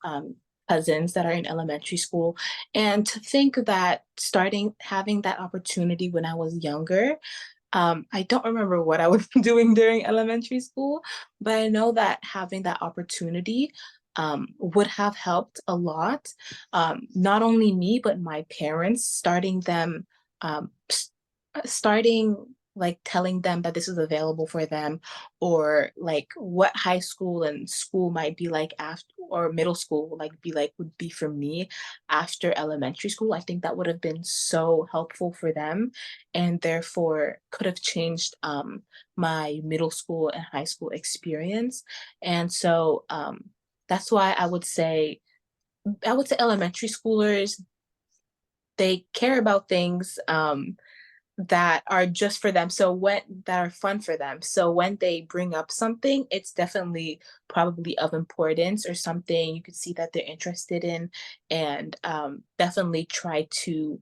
cousins that are in elementary school. And to think that having that opportunity when I was younger, I don't remember what I was doing during elementary school, but I know that having that opportunity would have helped a lot. Not only me, but my parents, starting like telling them that this is available for them, or like what high school and school might be like after, or middle school would be for me after elementary school. I think that would have been so helpful for them, and therefore could have changed my middle school and high school experience. And so that's why I would say elementary schoolers, they care about things that are just for them. That are fun for them. So when they bring up something, it's definitely probably of importance or something you could see that they're interested in, and definitely try to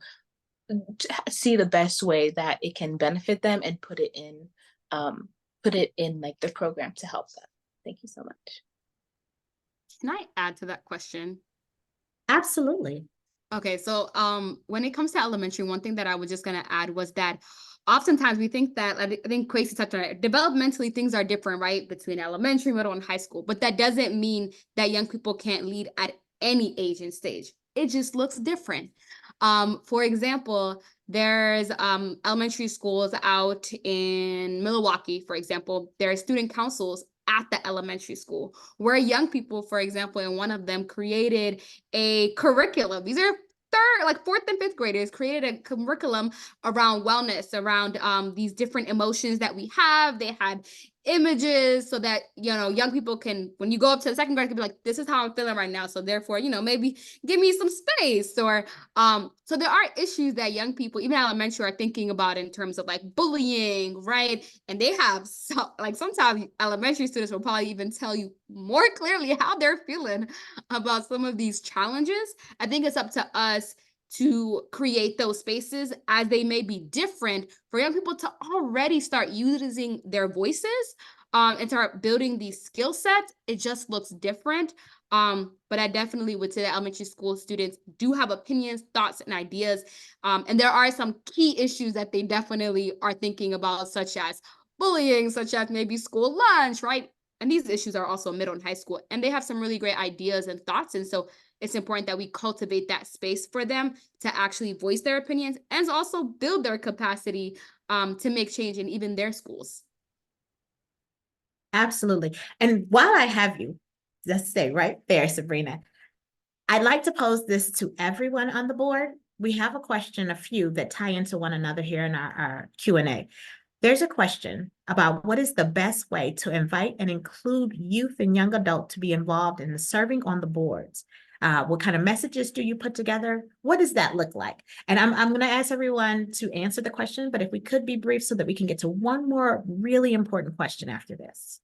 see the best way that it can benefit them and put it in like the program to help them. Thank you so much. Can I add to that question? Absolutely. Okay, so when it comes to elementary, one thing that I was just gonna add was that oftentimes we think that, I think Quasi touched on it, developmentally things are different, right, between elementary, middle, and high school. But that doesn't mean that young people can't lead at any age and stage. It just looks different. For example, there's elementary schools out in Milwaukee, for example. There are student councils at the elementary school where young people, for example, in one of them created a curriculum. These are fourth and fifth graders created a curriculum around wellness, around these different emotions that we have. They had images so that, young people can, when you go up to the second grade, can be like, this is how I'm feeling right now. So therefore, maybe give me some space. Or so there are issues that young people, even elementary, are thinking about in terms of like bullying, right? And they have like sometimes elementary students will probably even tell you more clearly how they're feeling about some of these challenges. I think it's up to us to create those spaces, as they may be different, for young people to already start using their voices and start building these skill sets. It just looks different. But I definitely would say that elementary school students do have opinions, thoughts, and ideas. And there are some key issues that they definitely are thinking about, such as bullying, such as maybe school lunch, right? And these issues are also middle and high school. And they have some really great ideas and thoughts. And so it's important that we cultivate that space for them to actually voice their opinions and also build their capacity to make change in even their schools. Absolutely. And while I have you, let's stay right there, Sabrina. I'd like to pose this to everyone on the board. We have a few that tie into one another here in our Q&A. There's a question about what is the best way to invite and include youth and young adults to be involved in the serving on the boards. What kind of messages do you put together? What does that look like? And I'm going to ask everyone to answer the question, but if we could be brief so that we can get to one more really important question after this.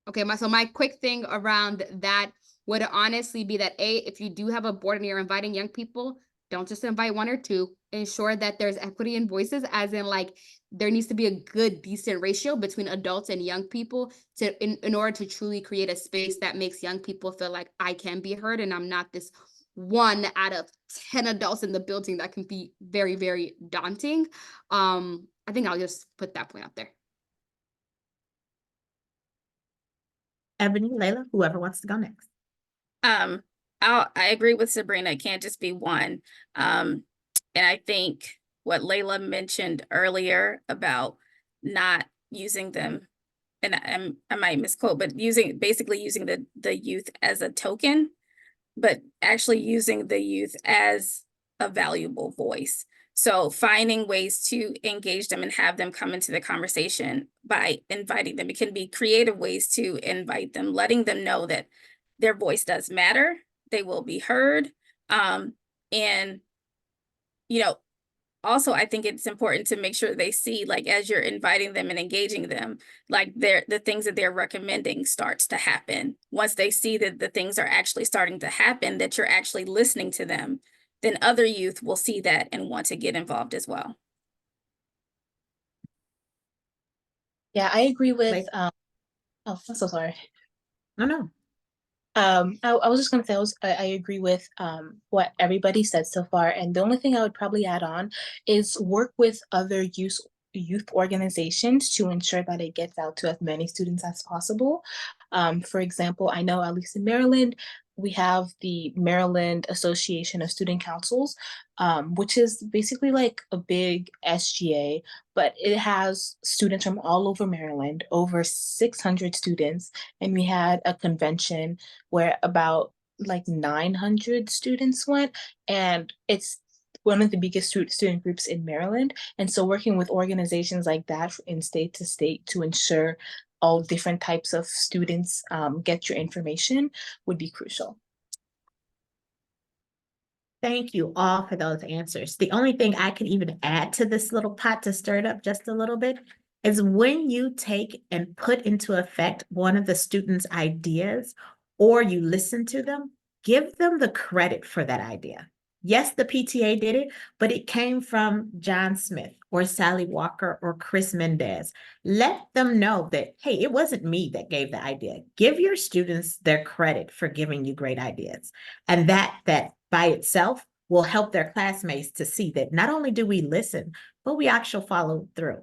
Okay, so my quick thing around that would honestly be that, if you do have a board and you're inviting young people, don't just invite one or two. Ensure that there's equity in voices, as in like there needs to be a good, decent ratio between adults and young people in order to truly create a space that makes young people feel like I can be heard and I'm not this one out of 10 adults in the building. That can be very, very daunting. I think I'll just put that point out there. Ebony, Layla, whoever wants to go next. I agree with Sabrina. It can't just be one. And I think what Layla mentioned earlier about not using them, and I might misquote, but basically using the youth as a token, but actually using the youth as a valuable voice. So finding ways to engage them and have them come into the conversation by inviting them. It can be creative ways to invite them, letting them know that their voice does matter. They will be heard. And, also, I think it's important to make sure they see, like, as you're inviting them and engaging them, like the things that they're recommending starts to happen. Once they see that the things are actually starting to happen, that you're actually listening to them, then other youth will see that and want to get involved as well. Yeah, I agree with, oh, I'm so sorry. No. I was just gonna say I agree with what everybody said so far, and the only thing I would probably add on is work with other youth organizations to ensure that it gets out to as many students as possible. For example, I know at least in Maryland, we have the Maryland Association of Student Councils, which is basically like a big SGA, but it has students from all over Maryland, over 600 students, and we had a convention where about like 900 students went, and it's one of the biggest student groups in Maryland. And so working with organizations like that in state to state to ensure all different types of students get your information would be crucial. Thank you all for those answers. The only thing I can even add to this little pot to stir it up just a little bit is when you take and put into effect one of the students' ideas, or you listen to them, give them the credit for that idea. Yes, the PTA did it, but it came from John Smith or Sally Walker or Chris Mendez. Let them know that, hey, it wasn't me that gave the idea. Give your students their credit for giving you great ideas. And that by itself will help their classmates to see that not only do we listen, but we actually follow through.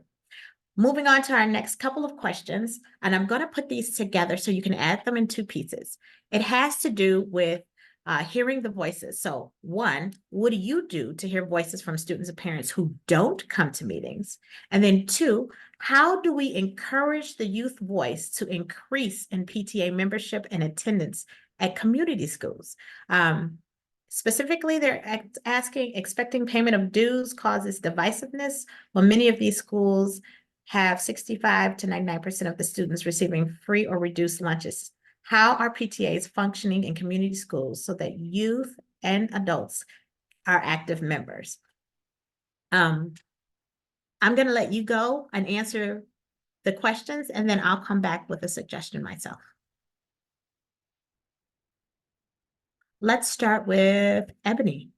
Moving on to our next couple of questions, and I'm going to put these together so you can add them in two pieces. It has to do with hearing the voices. So one, what do you do to hear voices from students and parents who don't come to meetings? And then two, how do we encourage the youth voice to increase in PTA membership and attendance at community schools? Specifically, they're expecting payment of dues causes divisiveness. Well, many of these schools have 65 to 99% of the students receiving free or reduced lunches. How are PTAs functioning in community schools so that youth and adults are active members? I'm going to let you go and answer the questions, and then I'll come back with a suggestion myself. Let's start with Ebony.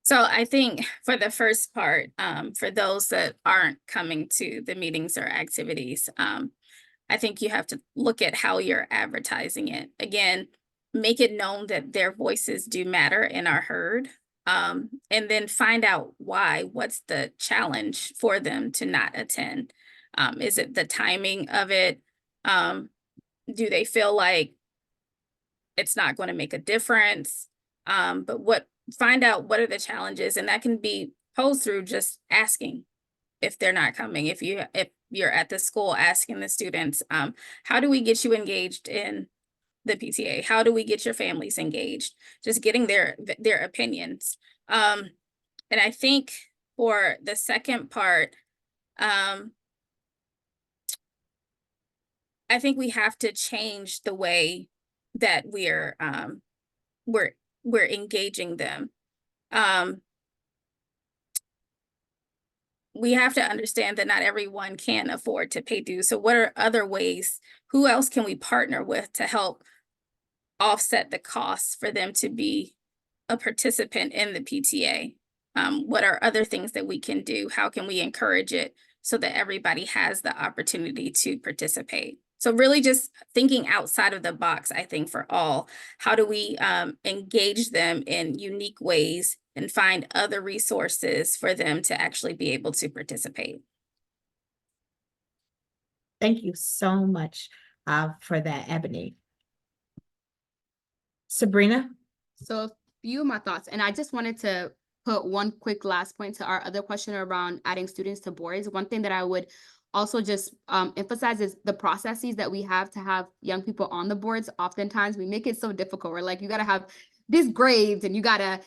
So I think for the first part, for those that aren't coming to the meetings or activities, I think you have to look at how you're advertising it. Again, make it known that their voices do matter and are heard. And then find out why. What's the challenge for them to not attend? Is it the timing of it? Do they feel like it's not going to make a difference? But find out what are the challenges, and that can be posed through just asking if they're not coming. If you're at the school asking the students, how do we get you engaged in the PTA? How do we get your families engaged? Just getting their opinions. And I think for the second part, I think we have to change the way that we're engaging them. We have to understand that not everyone can afford to pay dues. So what are other ways? Who else can we partner with to help offset the costs for them to be a participant in the PTA? What are other things that we can do? How can we encourage it so that everybody has the opportunity to participate? So really just thinking outside of the box, I think, for all. How do we engage them in unique ways and find other resources for them to actually be able to participate? Thank you so much for that, Ebony. Sabrina? So a few of my thoughts, and I just wanted to put one quick last point to our other question around adding students to boards. One thing that I would also just emphasize is the processes that we have to have young people on the boards. Oftentimes we make it so difficult. We're like, you got to have these grades and you got to,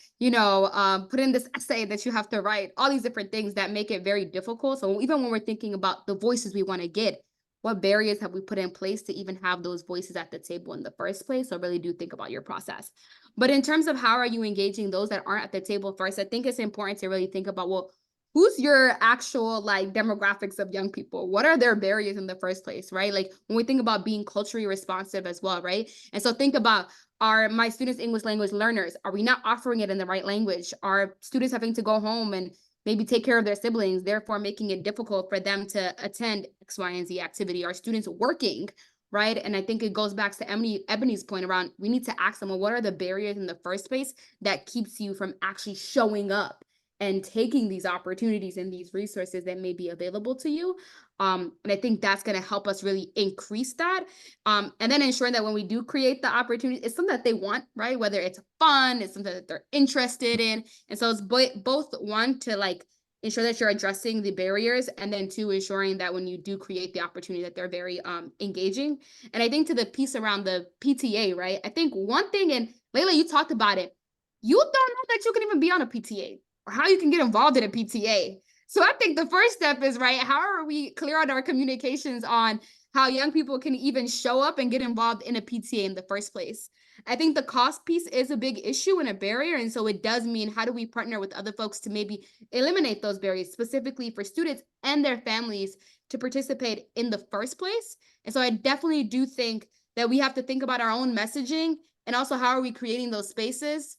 put in this essay that you have to write, all these different things that make it very difficult. So even when we're thinking about the voices we want to get, what barriers have we put in place to even have those voices at the table in the first place? So really do think about your process. But in terms of how are you engaging those that aren't at the table first, I think it's important to really think about, well, who's your actual demographics of young people? What are their barriers in the first place, right? Like when we think about being culturally responsive as well, right? And so think about, are my students English language learners? Are we not offering it in the right language? Are students having to go home and maybe take care of their siblings, therefore making it difficult for them to attend X, Y, and Z activity? Are students working, right? And I think it goes back to Ebony's point around, we need to ask them, well, what are the barriers in the first place that keeps you from actually showing up and taking these opportunities and these resources that may be available to you? And I think that's going to help us really increase that. And then ensuring that when we do create the opportunity, it's something that they want, right? Whether it's fun, it's something that they're interested in. And so it's both one, to ensure that you're addressing the barriers, and then two, ensuring that when you do create the opportunity that they're very engaging. And I think to the piece around the PTA, right? I think one thing, and Layla, you talked about it, you don't know that you can even be on a PTA or how you can get involved in a PTA. So I think the first step is, right, how are we clear on our communications on how young people can even show up and get involved in a PTA in the first place? I think the cost piece is a big issue and a barrier. And so it does mean, how do we partner with other folks to maybe eliminate those barriers, specifically for students and their families to participate in the first place? And so I definitely do think that we have to think about our own messaging, and also how are we creating those spaces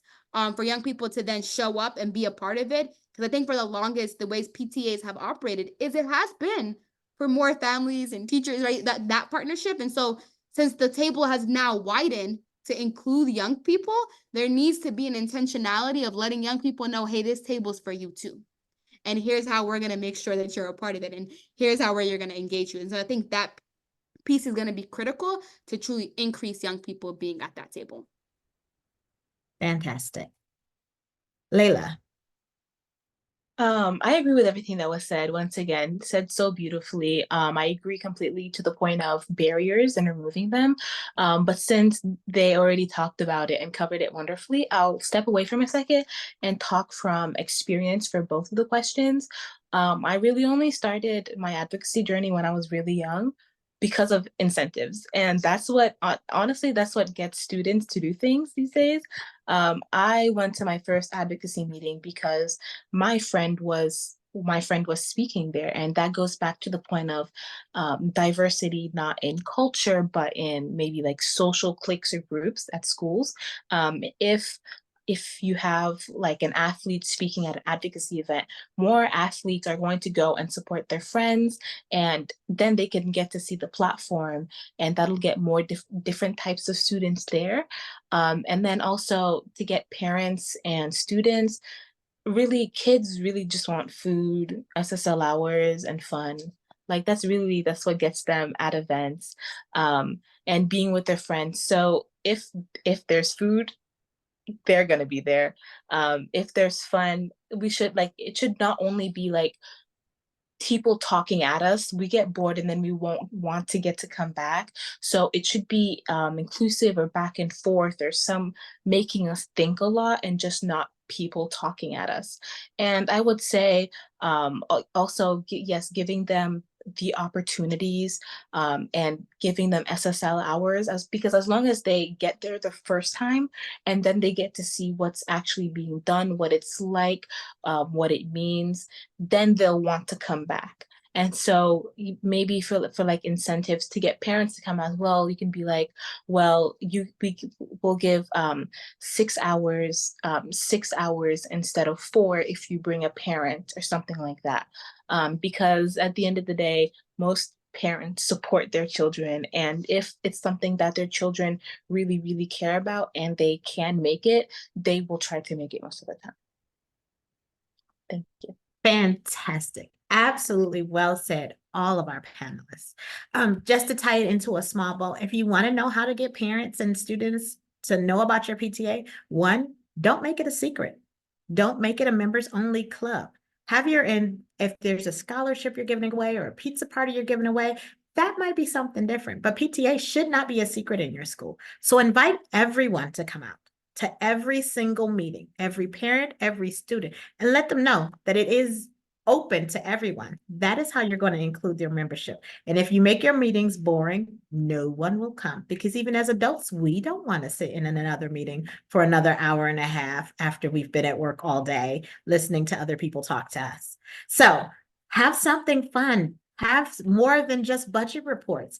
for young people to then show up and be a part of it. Because I think for the longest, the ways PTAs have operated is it has been for more families and teachers, right? That partnership. And so since the table has now widened to include young people, there needs to be an intentionality of letting young people know, hey, this table's for you too. And here's how we're going to make sure that you're a part of it. And here's how we're going to engage you. And so I think that piece is going to be critical to truly increase young people being at that table. Fantastic. Layla? I agree with everything that was said. Once again, said so beautifully. I agree completely to the point of barriers and removing them. But since they already talked about it and covered it wonderfully, I'll step away from a second and talk from experience for both of the questions. I really only started my advocacy journey when I was really young because of incentives. And that's what, honestly, that's what gets students to do things these days. I went to my first advocacy meeting because my friend was speaking there, and that goes back to the point of diversity, not in culture but in maybe like social cliques or groups at schools. If you have like an athlete speaking at an advocacy event, more athletes are going to go and support their friends, and then they can get to see the platform, and that'll get more different types of students there. And then also to get parents and students, really kids really just want food, SSL hours, and fun. Like that's what gets them at events, and being with their friends. So if there's food, they're gonna be there. If there's fun, it should not only be like people talking at us, we get bored and then we won't want to get to come back. So it should be inclusive or back and forth or some making us think a lot and just not people talking at us. And I would say also, yes, giving them the opportunities and giving them SSL hours because as long as they get there the first time and then they get to see what's actually being done, what it's like, what it means, then they'll want to come back. And so maybe for like incentives to get parents to come as well, you can be like, well, we'll give 6 hours, 6 hours instead of 4 if you bring a parent or something like that. Because at the end of the day, most parents support their children. And if it's something that their children really, really care about and they can make it, they will try to make it most of the time. Thank you. Fantastic. Absolutely well said, all of our panelists. Just to tie it into a small bow, if you want to know how to get parents and students to know about your PTA, one, don't make it a secret. Don't make it a members only club. If there's a scholarship you're giving away or a pizza party you're giving away, that might be something different. But PTA should not be a secret in your school. So invite everyone to come out to every single meeting, every parent, every student, and let them know that it is open to everyone. That is how you're going to include their membership. And if you make your meetings boring, no one will come, because even as adults, we don't want to sit in another meeting for another hour and a half after we've been at work all day listening to other people talk to us. So have something fun. Have more than just budget reports.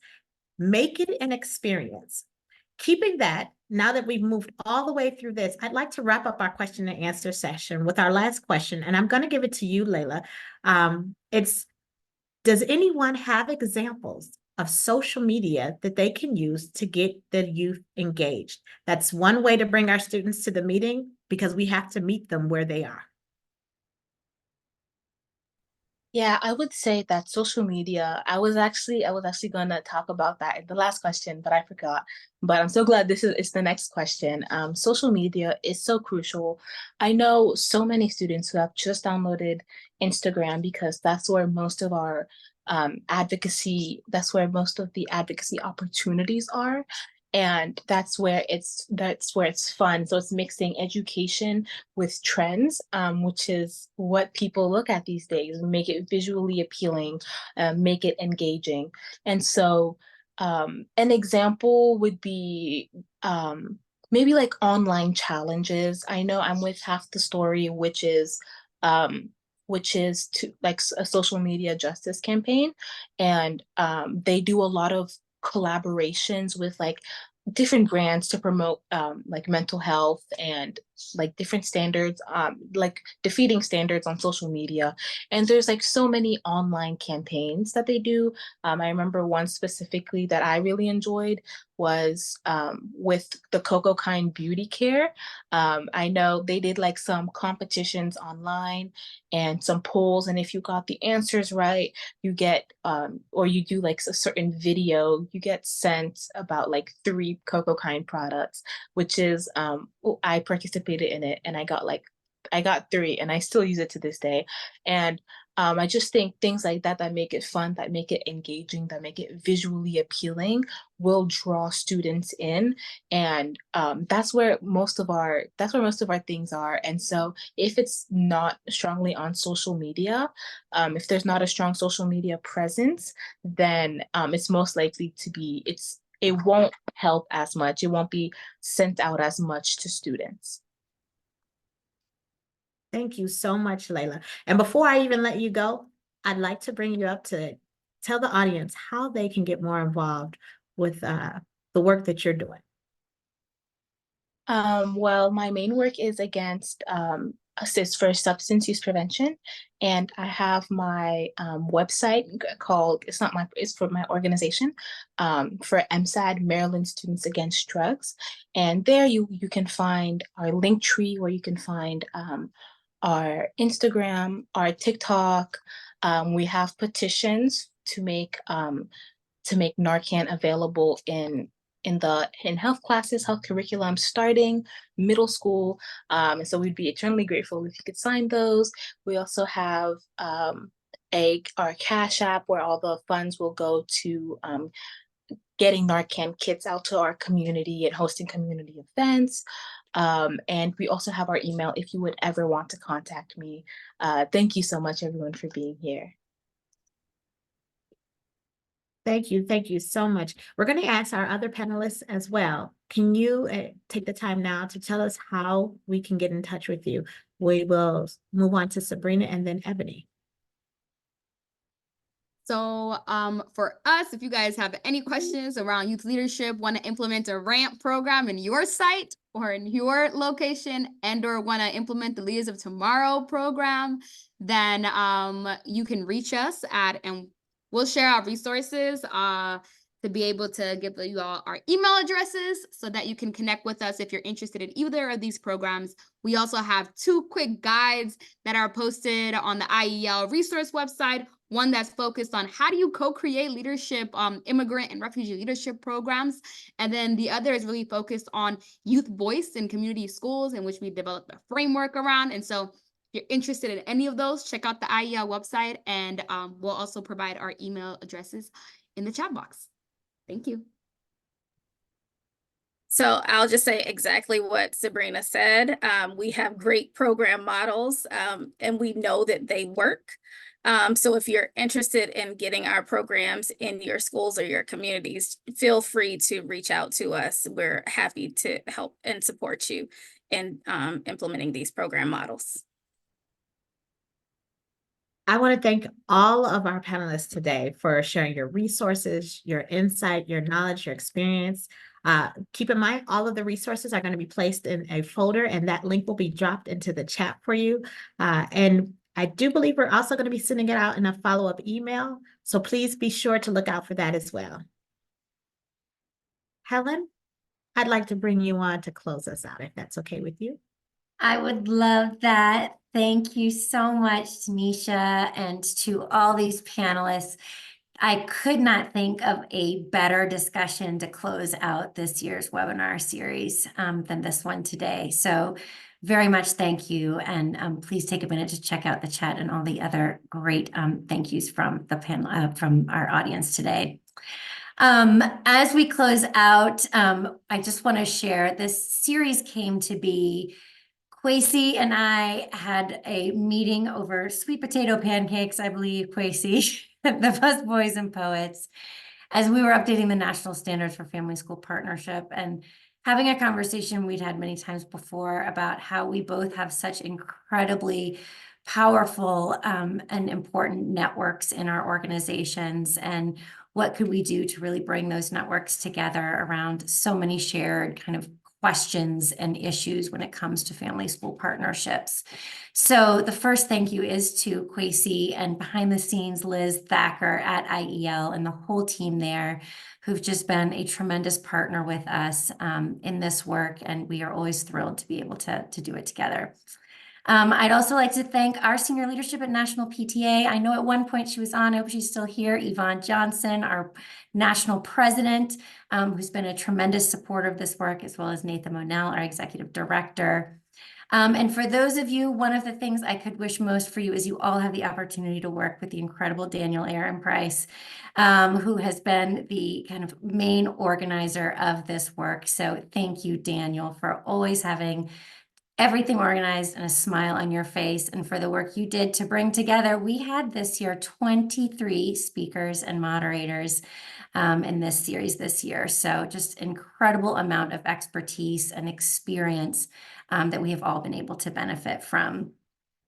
Make it an experience. Keeping that, now that we've moved all the way through this, I'd like to wrap up our question and answer session with our last question, and I'm going to give it to you, Layla. Does anyone have examples of social media that they can use to get the youth engaged? That's one way to bring our students to the meeting, because we have to meet them where they are. Yeah, I would say that social media, I was actually gonna talk about that in the last question, but I forgot. But I'm so glad it's the next question. Social media is so crucial. I know so many students who have just downloaded Instagram because that's where most of most of the advocacy opportunities are. And that's where it's fun. So it's mixing education with trends, which is what people look at these days, make it visually appealing, make it engaging. And so an example would be maybe like online challenges. I know I'm with Half the Story, which is to like a social media justice campaign. And they do a lot of collaborations with like different grants to promote like mental health and like different standards, like defeating standards on social media. And there's like so many online campaigns that they do. I remember one specifically that I really enjoyed was with the Coco Kind Beauty Care. I know they did like some competitions online and some polls, and if you got the answers right, you get or you do like a certain video, you get sent about like 3 Coco Kind products, which is I participated in it and I got like I got 3 and I still use it to this day. And I just think things like that that make it fun, that make it engaging, that make it visually appealing will draw students in. And that's where most of our things are. And so if it's not strongly on social media, if there's not a strong social media presence, then it's most likely to be it won't help as much. It won't be sent out as much to students. Thank you so much, Layla. And before I even let you go, I'd like to bring you up to tell the audience how they can get more involved with the work that you're doing. Well, my main work is against assist for substance use prevention, and I have my website called it's for my organization for MSAD, Maryland Students Against Drugs, and there you can find our link tree where you can find our Instagram, our TikTok. We have petitions to make Narcan available in health classes, health curriculum starting middle school. And so we'd be eternally grateful if you could sign those. We also have our Cash App where all the funds will go to getting Narcan kits out to our community and hosting community events. And we also have our email if you would ever want to contact me. Thank you so much, everyone, for being here. Thank you so much. We're going to ask our other panelists as well. Can you take the time now to tell us how we can get in touch with you? We will move on to Sabrina and then Ebony. So for us, if you guys have any questions around youth leadership, want to implement a RAMP program in your site or in your location, and or want to implement the Leaders of Tomorrow program, then you can reach us and we'll share our resources to be able to give you all our email addresses so that you can connect with us if you're interested in either of these programs. We also have 2 quick guides that are posted on the IEL resource website. One that's focused on how do you co-create leadership, immigrant and refugee leadership programs. And then the other is really focused on youth voice in community schools, in which we developed a framework around. And so if you're interested in any of those, check out the IEL website, and we'll also provide our email addresses in the chat box. Thank you. So I'll just say exactly what Sabrina said. We have great program models, and we know that they work. So if you're interested in getting our programs in your schools or your communities, feel free to reach out to us. We're happy to help and support you in implementing these program models. I want to thank all of our panelists today for sharing your resources, your insight, your knowledge, your experience. Keep in mind, all of the resources are going to be placed in a folder, and that link will be dropped into the chat for you. And I do believe we're also going to be sending it out in a follow-up email, so please be sure to look out for that as well. Helen, I'd like to bring you on to close us out, if that's okay with you. I would love that. Thank you so much, Tanisha, and to all these panelists. I could not think of a better discussion to close out this year's webinar series than this one today. So very much thank you. And please take a minute to check out the chat and all the other great thank yous from the panel, from our audience today. As we close out, I just want to share this series came to be. Kwesi and I had a meeting over sweet potato pancakes, I believe, Kwesi, the Bus Boys and Poets, as we were updating the national standards for family school partnership and having a conversation we'd had many times before about how we both have such incredibly powerful and important networks in our organizations, and what could we do to really bring those networks together around so many shared kind of questions and issues when it comes to family school partnerships. So the first thank you is to Kwesi and behind the scenes Liz Thacker at IEL and the whole team there who've just been a tremendous partner with us in this work, and we are always thrilled to be able to do it together. I'd also like to thank our senior leadership at National PTA. I know at one point she was on, I hope she's still here, Yvonne Johnson, our national president, who's been a tremendous supporter of this work, as well as Nathan Monell, our executive director. And for those of you, one of the things I could wish most for you is you all have the opportunity to work with the incredible Daniel Aaron Price, who has been the kind of main organizer of this work. So thank you, Daniel, for always having everything organized and a smile on your face, and for the work you did to bring together. We had this year 23 speakers and moderators in this series this year. So just incredible amount of expertise and experience that we have all been able to benefit from.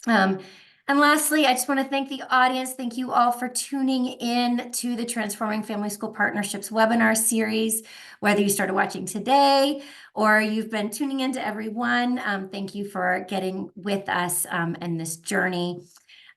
And lastly, I just want to thank the audience. Thank you all for tuning in to the Transforming Family School Partnerships webinar series. Whether you started watching today or you've been tuning into every one, thank you for getting with us in this journey.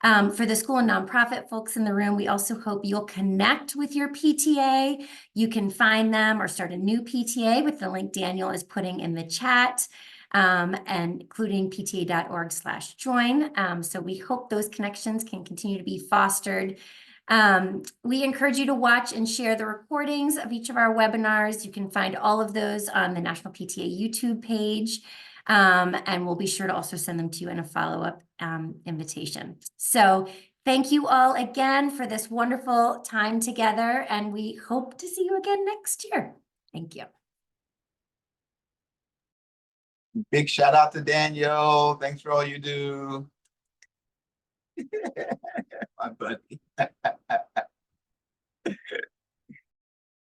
For the school and nonprofit folks in the room, we also hope you'll connect with your PTA. You can find them or start a new PTA with the link Daniel is putting in the chat. And including pta.org/join. So we hope those connections can continue to be fostered. We encourage you to watch and share the recordings of each of our webinars. You can find all of those on the National PTA YouTube page. And we'll be sure to also send them to you in a follow-up invitation. So thank you all again for this wonderful time together, and we hope to see you again next year. Thank you. Big shout out to Daniel. Thanks for all you do. My buddy.